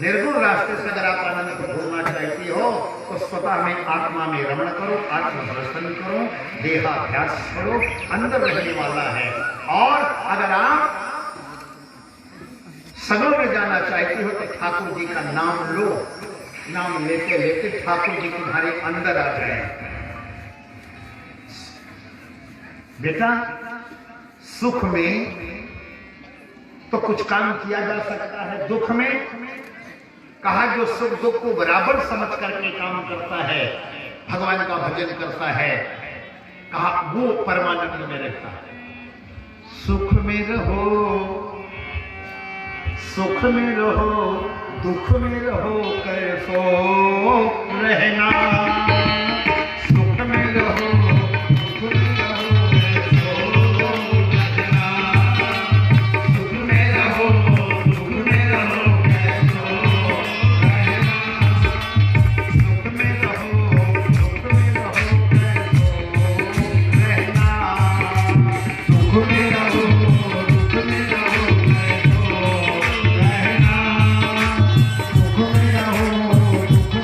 निर्गुण रास्ते से अगर आप आनंद को ढूंढना चाहती हो तो स्वतः में आत्मा में रमण करो, आत्म दर्शन करो, देहाभ्यास करो, अंदर रहने वाला है। और अगर आप सगों में जाना चाहते हो तो ठाकुर जी का नाम लो, नाम लेते लेते ठाकुर जी तुम्हारे अंदर आ जाए। बेटा सुख में तो कुछ काम किया जा सकता है, दुख में कहा जो सुख दुख को बराबर समझ करके काम करता है, भगवान का भजन करता है, कहा वो परमानंद में रहता है। सुख में रहो, सुख में रहो, दुख में रहो, कैसो रहना। सुख में रहो, दुख में रहो, कैसो रहना। सुख में रहो, दुख में रहो, कैसो रहना। सुख में रहो, दुख में रहो, कैसो रहना। सुख में रहो, दुख में रहो,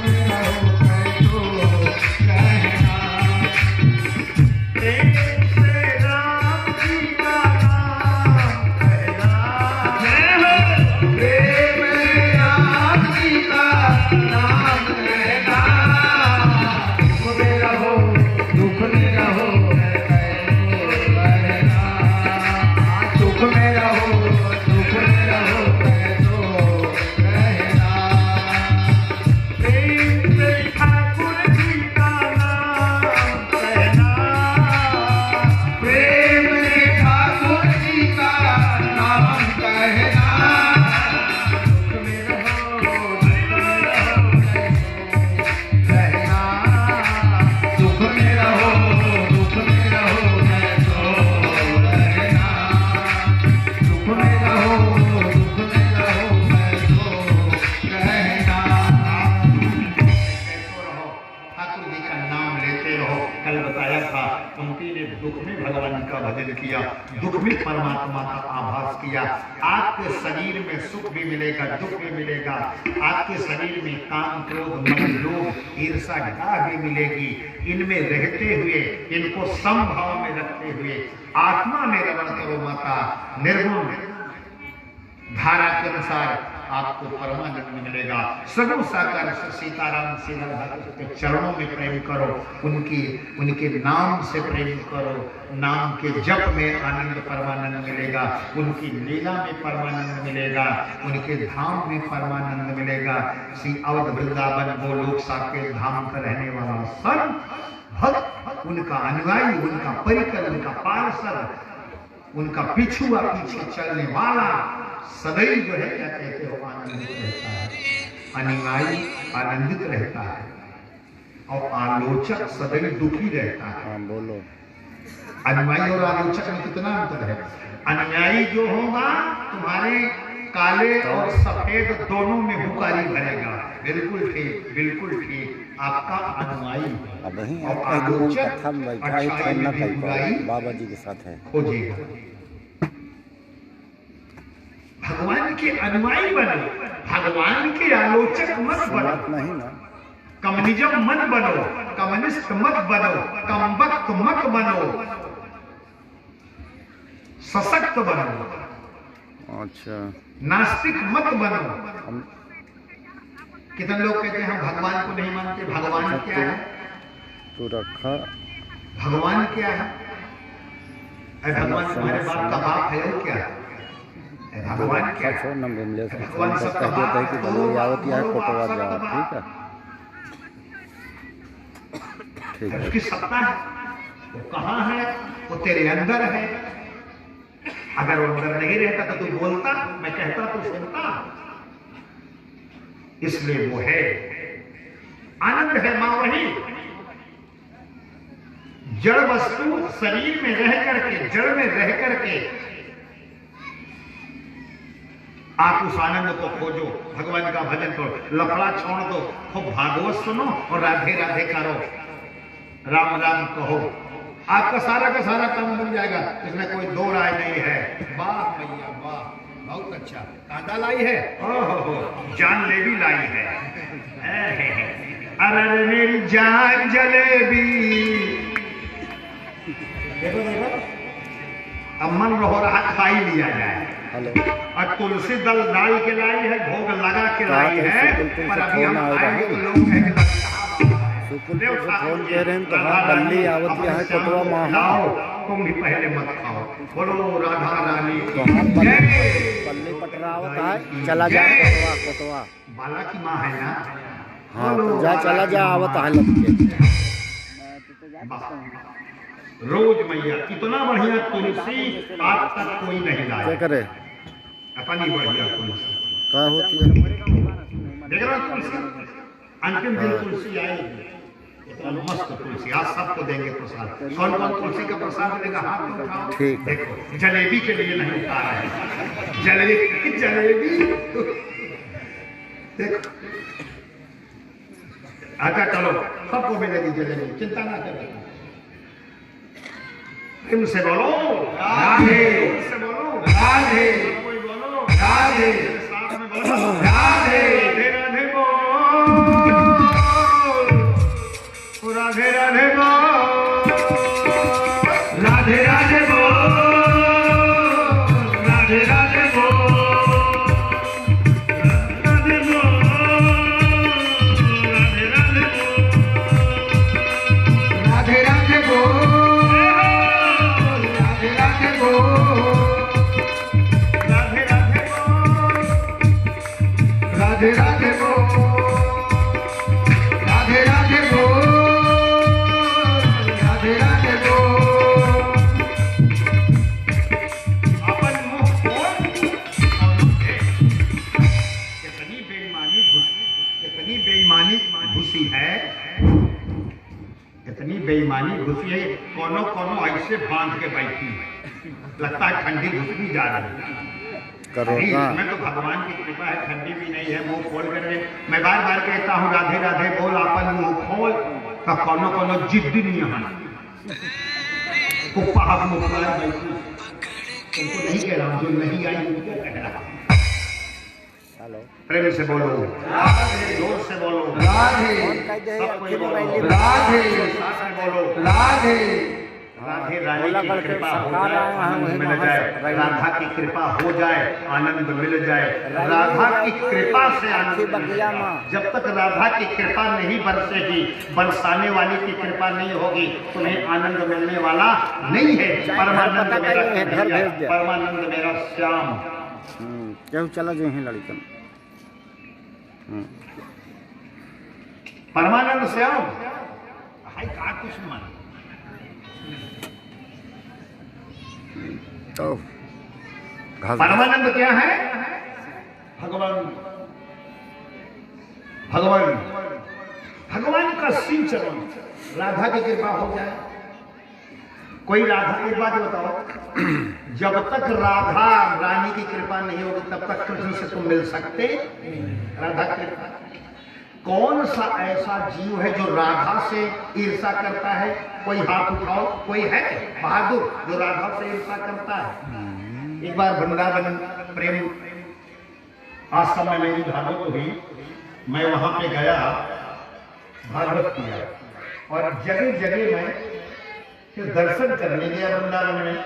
दुख में परमात्मा का आभास किया। आपके शरीर में सुख भी मिलेगा, दुख भी मिलेगा। आपके शरीर में काम, क्रोध, मद, लोभ, ईर्षा, डाह भी मिलेगी। इनमें रहते हुए, इनको समभाव में रखते हुए आत्मा में रमण करो माता। निर्गुण धारा के अनुसार आपको परमानंद मिलेगा। सगुण साकार सीताराम के चरणों में प्रेम करो, उनके नाम से प्रेम करो। नाम के जप में आनंद परमानंद मिलेगा, उनकी लीला में परमानंद मिलेगा, उनके धाम में परमानंद मिलेगा। श्री अवध वृंदावन गोलोक साकेत धाम का रहने वाला संत भक्त, उनका अनुयायी, उनका परिकर, उनका पार्षद, उनका पिछुआ पीछे चलने वाला सदैव जो है क्या कहते हो आनंदित रहता है। अनुयायी आनंदित रहता है और आलोचक सदैव दुखी रहता है। हाँ बोलो। अनुयायी और आलोचक में कितना अंतर है? अनुयायी जो होगा तुम्हारे काले और सफेद दोनों में हुकारी भरेगा। बिल्कुल ठीक, बिल्कुल ठीक। आपका अनुयायी और आलोचक बाबा जी के साथ है। खोजिएगा भगवान के अनुयायी बनो, भगवान के आलोचक मत बनो। नहीं ना, कम्युनिज्म मत बनो, कम्युनिस्ट मत बनो, कमबख्त मत बनो, सशक्त बनो। अच्छा, नास्तिक मत बनो। कितने लोग कहते हैं हम भगवान को नहीं मानते। भगवान क्या है? तो रखा भगवान क्या है? भगवान तुम्हारे बाप का बाप है और क्या है? भगवान क्या है? भगवान सबका बाप है कि ठीक है, ठीक है। उसकी सत्ता है, वो कहाँ है? वो तेरे अंदर है। अगर वो अंदर नहीं रहता तो तू बोलता, मैं कहता तो सुनता। इसलिए वो है, आनंद है मां वही। जड़ वस्तु शरीर में रह करके, जड़ में रह करके आप उस आनंद को खोजो, भगवान का भजन करो, लफड़ा छोड़ दो, खूब भागवत सुनो और राधे राधे करो, राम राम कहो। आपका सारा का सारा काम बन जाएगा, इसमें कोई दो राय नहीं है। वाह भैया वाह, बहुत अच्छा। कांदा लाई है, ओहो जानलेवी लाई है। अरे मेरी जान जलेबी। देखो देखो, अब मन हो रहा खा ही लिया जाए। हेलो, और तुलसी दल डाल के लाई है, भोग लगा के लाई है, पर अभी हम आएंगे तो लोग कहेंगे सुकुलपुर से फोन कह रहे हैं तो हाँ बल्ली आवत है कोटवा लाओ, तुम भी पहले मत खाओ। बोलो राधा रानी तो हाँ बल्ली पटरावत है, चला जा कोटवा कोटवा। बाला की माँ है ना। हाँ तो जा चला जा आवत है लग के। रोज मैया इतना बढ़िया तुलसी आज तक कोई नहीं लाया। क्या करे अपनी बढ़िया तुलसी क्या होती है? देख रहा तुलसी, अंतिम दिन तुलसी आएगी, इतना मस्त तुलसी। आज सबको देंगे प्रसाद। कौन कौन तुलसी का प्रसाद देगा हाथ में उठाओ। ठीक। देखो जलेबी के लिए नहीं उठा रहे हैं, जलेबी जलेबी देखो। अच्छा चलो, सबको मिलेगी जलेबी, चिंता ना करो। प्रेम से बोलो राधे, प्रेम से बोलो राधे, कोई बोलो राधे, साथ में बोलो राधे। राधे राधे बोल, राधे राधे बोल, राधे राधे बोल, राधे राधे बोल, राधे बोल, राधे राधे बोल, राधे राधे बोल, राधे राधे बोल, राधे राधे बोल, राधे राधे बोल, राधे राधे बोल। अपन मुंह खोल और देख, कितनी बेईमानी घुसी, कितनी बेईमानी घुसी है, इतनी बेईमानी घुसी है। कोनो कोनो ऐसे बांध के बैठी है, लगता है ठंडी घुस भी जा रही है। इसमें तो भगवान की कृपा है, ठंडी भी नहीं है। मुंह खोल कर मैं बार बार कहता हूँ राधे राधे बोल, अपन मुंह खोल। तो कोनो कोनो जिद्दी नहीं है, कुप्पा हाथ मुँह खोला बैठी। तुमको नहीं कह रहा हूँ, जो नहीं आई उनको कह रहा हूँ। हेलो, प्रेम से बोलो राधे, जोर से बोलो राधे, सबको बोलो राधे, साथ में बोलो राधे। राधे रानी की कृपा हो जाए, आनंद मिल जाए। राधा की कृपा हो जाए, आनंद मिल जाए। राधा की कृपा से आनंद। जब तक राधा की कृपा नहीं बरसेगी, बरसाने वाली की कृपा नहीं होगी, तुम्हें आनंद मिलने वाला नहीं है। परमानंद मेरा, परमानंद मेरा श्याम। क्यों चला जो है लड़कन परमानंद श्याम हाय का कुछ मन तो परमानंद क्या है? भगवान, भगवान, भगवान का सिंह चरण। राधा की कृपा हो जाए। कोई राधा, एक बात बताओ, जब तक राधा रानी की कृपा नहीं होगी तब तक कृष्ण से तुम मिल सकते? राधा कृपा। कौन सा ऐसा जीव है जो राधा से ईर्षा करता है? कोई हाथ उठाओ, कोई है बहादुर जो राधा से ईर्षा करता है? एक बार वृंदावन प्रेम आश्रम में मेरी भागवत हुई, मैं वहां पे गया, भागवत किया, और जगह जगह मैं फिर दर्शन करने गया वृंदावन में।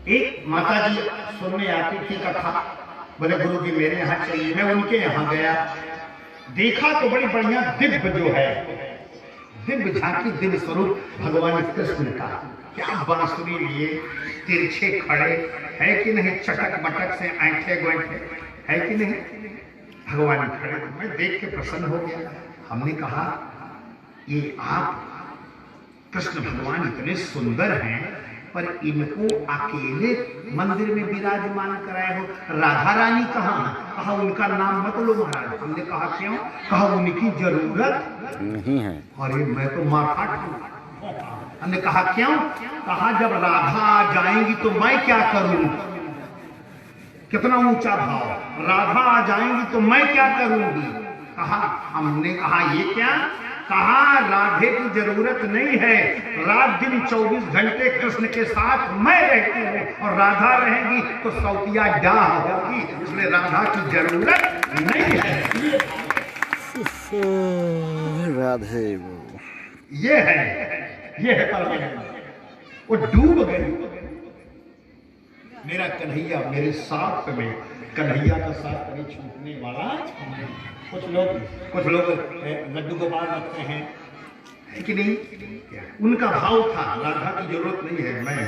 एक माता जी सुनने आती थी कथा, बोले गुरु जी मेरे यहाँ चलिए। मैं उनके यहाँ गया, देखा तो बड़ी बढ़िया दिव्य जो है, दिव्य झांकी, दिव्य स्वरूप भगवान कृष्ण का। क्या बांसुरी लिए तिरछे खड़े है कि नहीं, चटक बटक से ऐंठे गोंठे है कि नहीं, भगवान खड़े। मैं देख के प्रसन्न हो गया। हमने कहा ये आप कृष्ण भगवान इतने सुंदर हैं, पर इनको अकेले मंदिर में विराजमान कराए हो, राधा रानी कहाँ है? कहा उनका नाम मत लो महाराज। हमने कहा क्यों? कहा उनकी जरूरत नहीं है। अरे मैं तो माथा ठोका। हमने कहा क्यों? कहा जब राधा आ जाएंगी तो मैं क्या करूं? कितना ऊंचा भाव, राधा आ जाएंगी तो मैं क्या करूंगी? कहा, हमने कहा ये क्या? कहा राधे की जरूरत नहीं है, रात दिन 24 घंटे कृष्ण के साथ मैं रहती हूँ, और राधा रहेगी तो सौतिया डाह होगी, इसलिए राधा की जरूरत नहीं है। राधे ये है परमानंद। वो डूब गई। मेरा कन्हैया मेरे साथ में, कन्हैया का साथ कभी छूटने वाला। कुछ लोग लड्डू गोपाल रखते हैं, है कि नहीं? उनका भाव था राधा की जरूरत नहीं है, मैं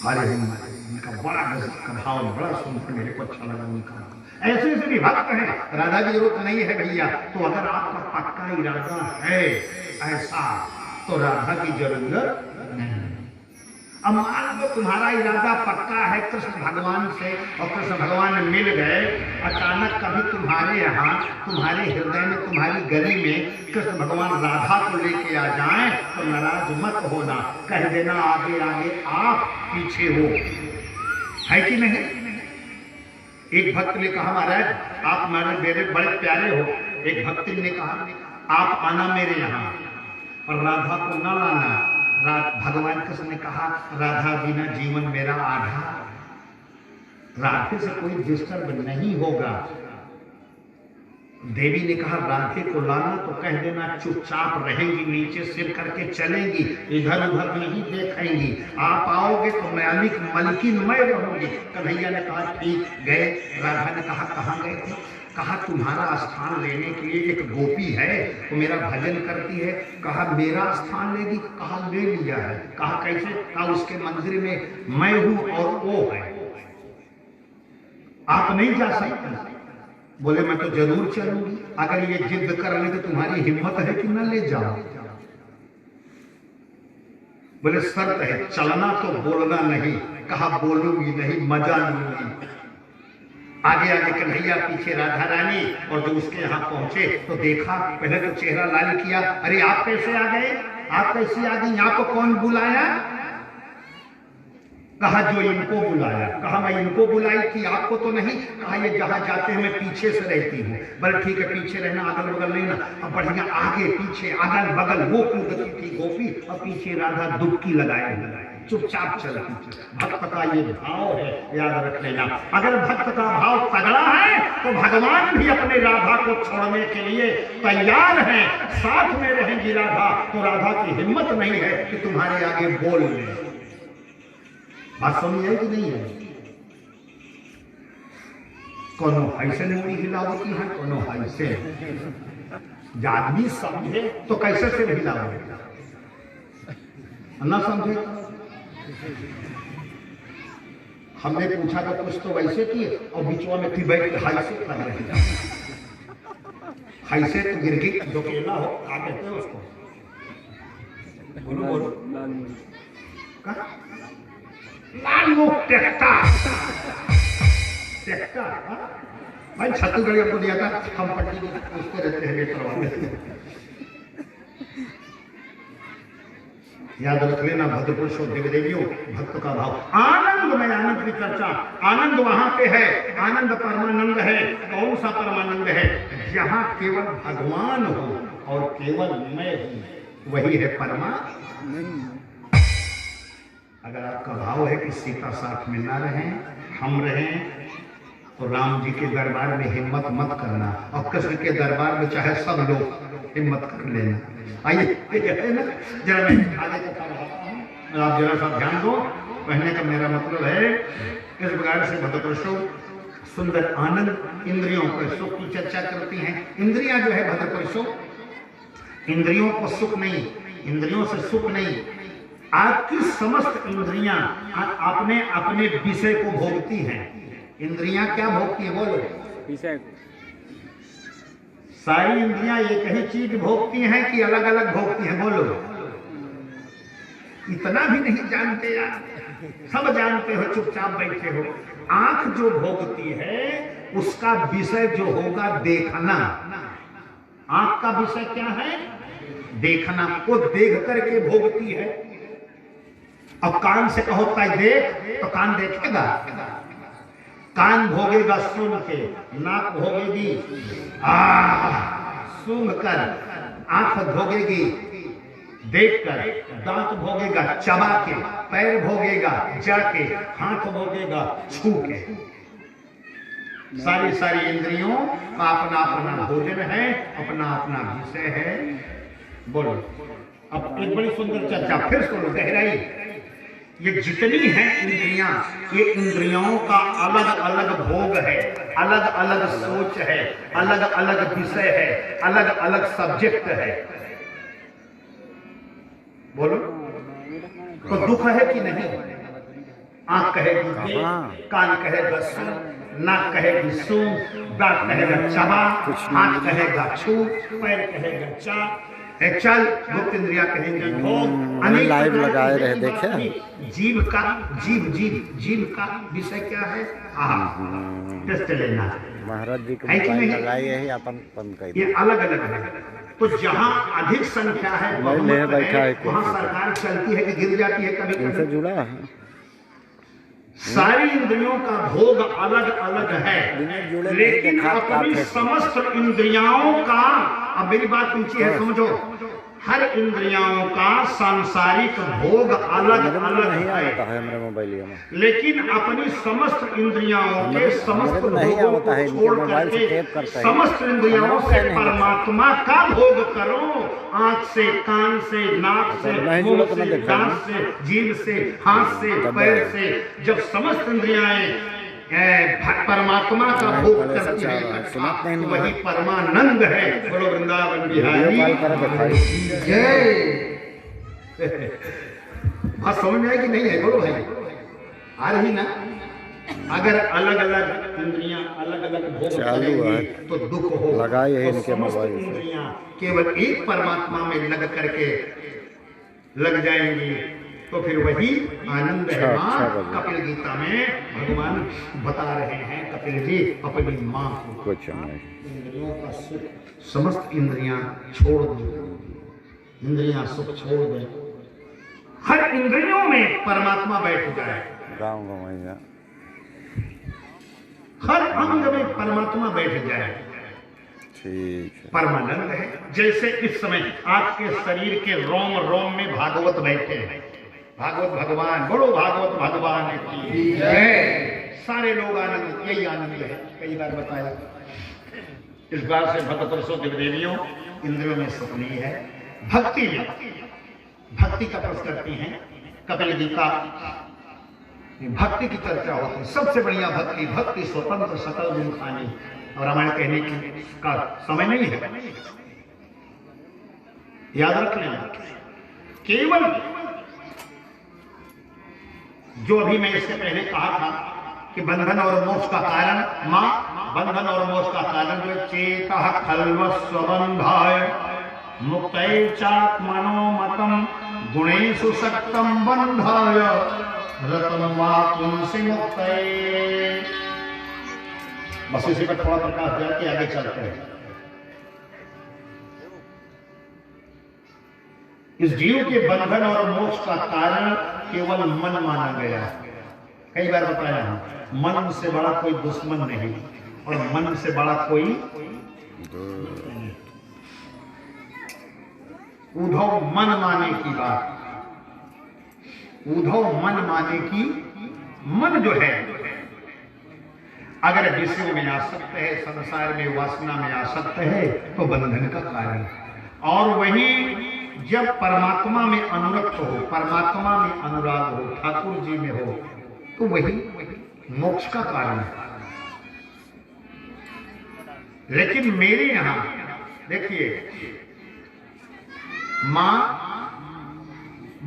अरे उनका बड़ा गजब का भाव, बड़ा सुंदर, मेरे को अच्छा लगा उनका। ऐसे भी भक्त हैं, राधा की जरूरत नहीं है भैया। तो अगर आपका पक्का इरादा है ऐसा, तो राधा की जरूरत नहीं। अब मान लो तुम्हारा इरादा पक्का है कृष्ण भगवान से, और कृष्ण भगवान मिल गए अचानक कभी तुम्हारे यहाँ, तुम्हारे हृदय में, तुम्हारी गली में कृष्ण भगवान राधा को लेके आ जाएं, तो नाराज मत होना, कह देना आगे आगे आप पीछे हो, है कि नहीं? एक भक्त ने कहा महाराज आप मेरे बड़े प्यारे हो। एक भक्त ने कहा आप आना मेरे यहाँ और राधा को न लाना। भगवान कृष्ण ने कहा राधा बिना जीवन मेरा आधा, राधे से कोई डिस्टर्ब नहीं होगा। देवी ने कहा राधे को लाना तो कह देना चुपचाप रहेंगी, नीचे सिर करके चलेंगी, इधर उधर नहीं देखेंगी, आप आओगे तो मलकिन मैं रहूंगी। कन्हैया ने कहा ठीक गए। राधा ने कहा कहाँ गए थे? कहा तुम्हारा स्थान लेने के लिए एक गोपी है, वो मेरा भजन करती है। कहा मेरा स्थान लेगी? कहा ले लिया है। कहा कैसे? कहा उसके मंदिर में मैं हूं और वो है, आप नहीं जा सकते। बोले मैं तो जरूर चलूंगी, अगर ये जिद कर ले तो तुम्हारी हिम्मत है कि न ले जाओ? बोले शर्त है, चलना तो बोलना नहीं। कहा बोलूंगी नहीं, मजा लूंगी। आगे आगे कन्हैया, पीछे राधा रानी, और जो उसके यहाँ पहुंचे तो देखा, पहले तो चेहरा लाल किया, अरे आप कैसे आ गए, आप कैसी आ गई, आपको कौन बुलाया? कहा जो इनको बुलाया। कहा मैं इनको बुलाई थी, आपको तो नहीं। कहा ये जहां जाते हैं मैं पीछे से रहती हूँ। बोले ठीक है पीछे रहना, अगल बगल नहीं ना। अब बढ़िया आगे पीछे अगल बगल वो गति थी गोपी, और पीछे राधा डुबकी लगाए चुपचाप चलती। भक्त का ये भाव है, याद रख लेना। अगर भक्त का भाव तगड़ा है तो भगवान भी अपने राधा को छोड़ने के लिए तैयार हैं, साथ में रहेंगी राधा। तो राधा की हिम्मत नहीं है कि तुम्हारे आगे बोल ले। बात समझ है कि नहीं है? कोनो ऐसे नहीं हिलावती है, कोनो ऐसे। आदमी समझे तो कैसे से हिलावे, ना समझे। हमने पूछा तो कुछ तो वैसे की, और बीचवा में थी बैठ के हाई से लग रही, हाई से तो गिर गई। जो केला हो क्या कहते हैं उसको, बोलो बोलो, लाल मुख टेक्टा। भाई छत्तीसगढ़ को दिया था, हम पट्टी पूछते रहते हैं बेटर वाले। याद रख लेना भद्र पुरुषों देवी देवियों, भक्त का भाव। आनंद में आनंद की चर्चा, आनंद वहां पे है, आनंद परमानंद है। कौन सा परमानंद है? जहां केवल भगवान हो और केवल मैं हूं, वही है परमानंद। अगर आपका भाव है कि सीता साथ में ना रहें, हम रहें, तो राम जी के दरबार में हिम्मत मत करना, और कृष्ण के दरबार में चाहे सब लोग हिम्मत कर लेना। आइए है ना, जरा मैं आगे कथा बताता हूँ, आप जरा सा ध्यान दो। कहने का मेरा मतलब है इस प्रकार से भद्रपुरुषों सुंदर आनंद इंद्रियों के सुख की चर्चा करती हैं। इंद्रियां जो है भद्रपुरुषों, इंद्रियों को सुख नहीं, इंद्रियों से सुख नहीं, आपकी समस्त इंद्रियां अपने अपने विषय को भोगती हैं। इंद्रियां क्या भोगती है? बोलो विषय। सारी इंद्रियां एक ही चीज भोगती हैं कि अलग अलग भोगती हैं? बोलो। इतना भी नहीं जानते यार, सब जानते हो, चुपचाप बैठे हो। आंख जो भोगती है उसका विषय जो होगा देखना। आंख का विषय क्या है? देखना। वो देख करके भोगती है। अब कान से कहो देख, तो कान देखेगा? कान भोगेगा सुन के, नाक भोगेगी सूंघ कर, आंख भोगेगी देख कर, दांत भोगेगा चबा के, पैर भोगेगा जाके, हाथ भोगेगा छू के। सारी सारी इंद्रियों का अपना अपना भोजन है, अपना अपना विषय है। बोलो, अब एक बड़ी सुंदर चर्चा फिर सुनो, गहराई। ये जितनी है इंद्रियां, ये इंद्रियों का अलग अलग भोग है, अलग अलग सोच है, अलग अलग विषय है, अलग अलग सब्जेक्ट है। बोलो, तो दुख है कि नहीं? आंख कहेगी देख, कान कहेगा सुन, नाक कहेगी सूं, दांत कहेगा चबा, हाथ कहेगा छू, पैर कहेगा चाट, चल, गुप्त इंद्रिया कहेंगे भोग। अनेक लाइव लगाए रहे, देखे जीव का जीव का विषय क्या है? टेस्ट लेना। महाराज जी के मोबाइल लगाए यही अपन बंद कर ये अलग अलग है। तो जहाँ अधिक संख्या है वहाँ सरकार चलती है कि गिर जाती है कभी कभी। जुड़ा है। सारी इंद्रियों का भोग अलग अलग है, लेकिन अपनी समस्त इंद्रियाओं का, अब मेरी बात पूछी है समझो, हर इंद्रियाओं का सांसारिक भोग अलग अलग है मेरे मोबाइल में, लेकिन अपनी समस्त इंद्रियाओं के समस्त भोगों को छोड़ करके समस्त इंद्रियाओं से परमात्मा का भोग करो। आंख से, कान से, नाक से, मुंह से, दांत से, जीभ से, हाथ से, पैर से, जब समस्त इंद्रियाएं परमात्मा का भोग करती है तो वही परमानंद है। बोलो वृंदावन बिहारी जय। बात समझ में आई कि नहीं है? बोलो भाई, आ रही ना? अगर अलग अलग इंद्रियां अलग अलग भोग करेंगी तो दुख हो। लगाए तो इनके मोबाइल इंद्रियां केवल एक परमात्मा में लग करके लग जाएंगी तो फिर वही आनंद है। माँ कपिल गीता में भगवान बता रहे हैं, कपिल जी अपनी माँ को कुछ नहीं, इंद्रियों का सुख, समस्त इंद्रियां छोड़ दो, इंद्रियां सुख छोड़ दे, हर इंद्रियों में परमात्मा बैठ जाए, गाँव घुमाइया, हर अंग में परमात्मा बैठ जाए, ठीक है, परमानंद है। जैसे इस समय आपके शरीर के रोम रोम में भागवत बैठे हैं, भागवत भगवान, बोलो भागवत भगवान की जय। सारे लोग आनंद, यही आनंद है। कई बार बताया, इस बार से भक्त परसों देवियों इंद्रियों में सुख नहीं है, भक्ति में, भक्ति का प्रश्न करती हैं कपिल गीता, भक्ति की चर्चा होती है। सबसे बढ़िया भक्ति, भक्ति स्वतंत्र सकल गुण खानी, और रामायण कहने की का समय नहीं है, याद रख लेना। केवल जो अभी मैं इससे पहले कहा था कि बंधन और मोक्ष का कारण, मां बंधन और मोक्ष का कारण जो चेतः खल्वस्वबन्धाय मुक्तये चात्मनो मतम गुणेषु सक्तं बन्धाय रतं वा पुंसि मुक्तये। बस इसी पर थोड़ा प्रकाश दिया कि आगे चलते हैं। इस जीव के बंधन और मोक्ष का कारण केवल मन माना गया। कई बार बताया हूं, मन से बड़ा कोई दुश्मन नहीं और मन से बड़ा कोई उद्धव मन माने की बात, उद्धव मन माने की, मन जो है अगर विषयों में आसक्त है, संसार में वासना में आसक्त है तो बंधन का कारण। और वही जब परमात्मा में अनुरक्त हो, परमात्मा में अनुराग हो, ठाकुर जी में हो, तो वही मोक्ष का कारण है। लेकिन मेरे यहां देखिए, मां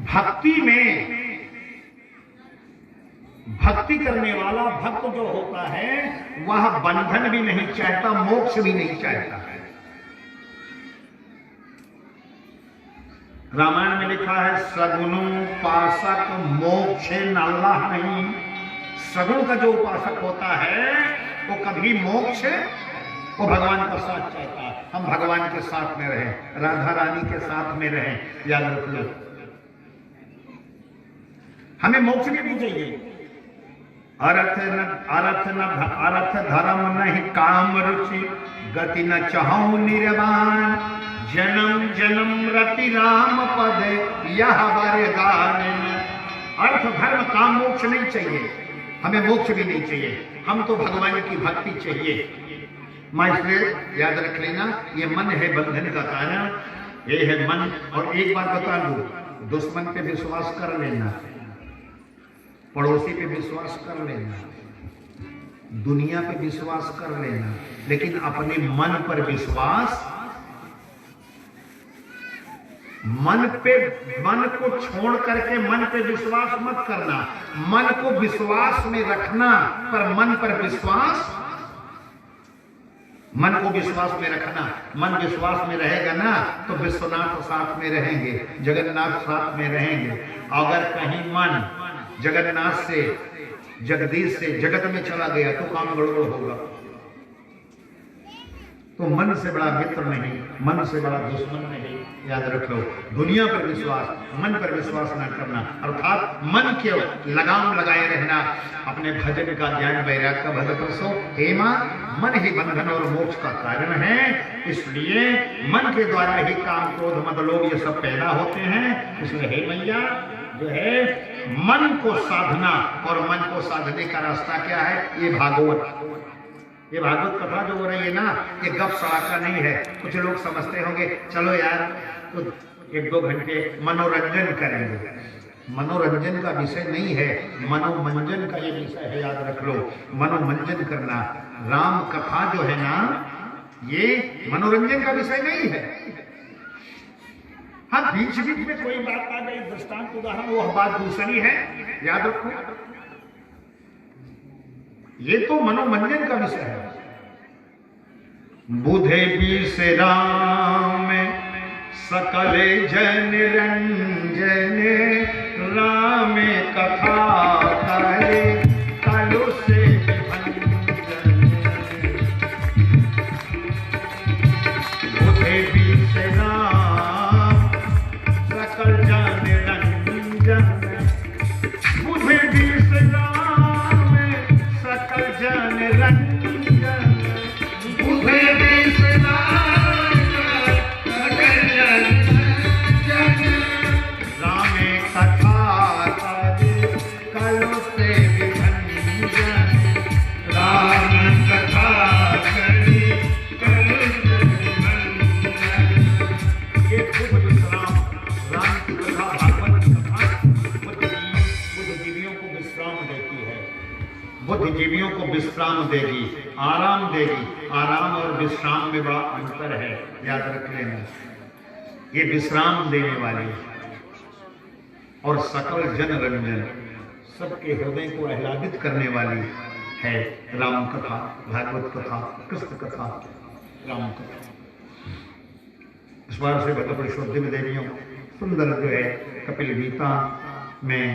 भक्ति में, भक्ति करने वाला भक्त जो होता है वह बंधन भी नहीं चाहता, मोक्ष भी नहीं चाहता है। रामायण में लिखा है सगुणोपासक मोक्षे नल्लाह नहीं। सगुण का जो उपासक होता है वो कभी मोक्ष, वो भगवान का साथ चाहता है। हम भगवान के साथ में रहें, राधा रानी के साथ में रहें, याद रख लो, हमें मोक्ष भी नहीं चाहिए। अर्थ धर्म नहीं काम रुचि, गति न चाहूं निर्वाण, जन्म जन्म रति राम पद यह वरदान। अर्थ धर्म काम मोक्ष नहीं चाहिए, हमें मोक्ष भी नहीं चाहिए, हम तो भगवान की भक्ति चाहिए। माइस्ट्रे याद रख लेना, ये मन है बंधन का कारण, ये है मन। और एक बात बता दूं, दुश्मन पे विश्वास कर लेना, पड़ोसी पे विश्वास कर लेना, दुनिया पे विश्वास कर लेना, लेकिन अपने मन पर विश्वास, मन को छोड़ करके मन पे विश्वास मत करना। मन को विश्वास में रखना, पर मन पर विश्वास, मन को विश्वास में रखना। मन विश्वास में रहेगा ना तो विश्वनाथ साथ में रहेंगे, जगन्नाथ साथ में रहेंगे। अगर कहीं मन जगन्नाथ से, जगदीश से जगत में चला गया तो काम गड़बड़ होगा। तो मन से बड़ा मित्र नहीं, मन से बड़ा दुश्मन नहीं, याद रख लो। दुनिया पर विश्वास, मन पर विश्वास न करना, अर्थात मन के लगाम लगाए रहना। अपने भजन का ज्ञान वैराग्य का भजन करसो। हे मां, मन ही बंधन और मोक्ष का कारण है, इसलिए मन के द्वारा ही काम क्रोध मद लोभ ये सब पैदा होते हैं। इसलिए हे मैया, जो है मन को साधना, और मन को साधने का रास्ता क्या है? ये भागवत कथा जो हो रही है ना, ये गप सड़ाका नहीं है। कुछ लोग समझते होंगे चलो यार तो 1-2 घंटे मनोरंजन करेंगे। मनोरंजन का विषय नहीं है, मनोमंजन का ये विषय है, याद रख लो। मनोमंजन करना, राम कथा जो है ना, ये मनोरंजन का विषय नहीं है। हाँ, बीच बीच में कोई बात आ गई, दृष्टांत उदाहरण, वो बात दूसरी है, याद रखो। ये तो मनोमंजन का विषय है। बुधे विश्राम सकल जन रंजन, राम कथा करे कलु से भंजन। बुधे विश्राम सकल जन रंजन, बुधे विश्राम सकल जन रंजन, बुधे विश्राम सकल जन रंजन, राम कथा करे कलु से भंजन, राम कथा करे कलु से भंजन। ये बुध विश्राम, राम की कथा, भागवत की कथा बुद्धिजीवियों को विश्राम देती है, बुद्धिजीवियों को विश्राम देगी, आराम देगी। आराम और विश्राम में बड़ा अंतर है, याद रख लेना। ये विश्राम देने वाली और सकल जन रंजन, सबके हृदय को आह्लादित करने वाली है राम कथा, भागवत कथा, कृष्ण कथा, राम कथा। इस बार से भगवत श्रद्धेय देवियों, सुंदर जो है कपिल गीता में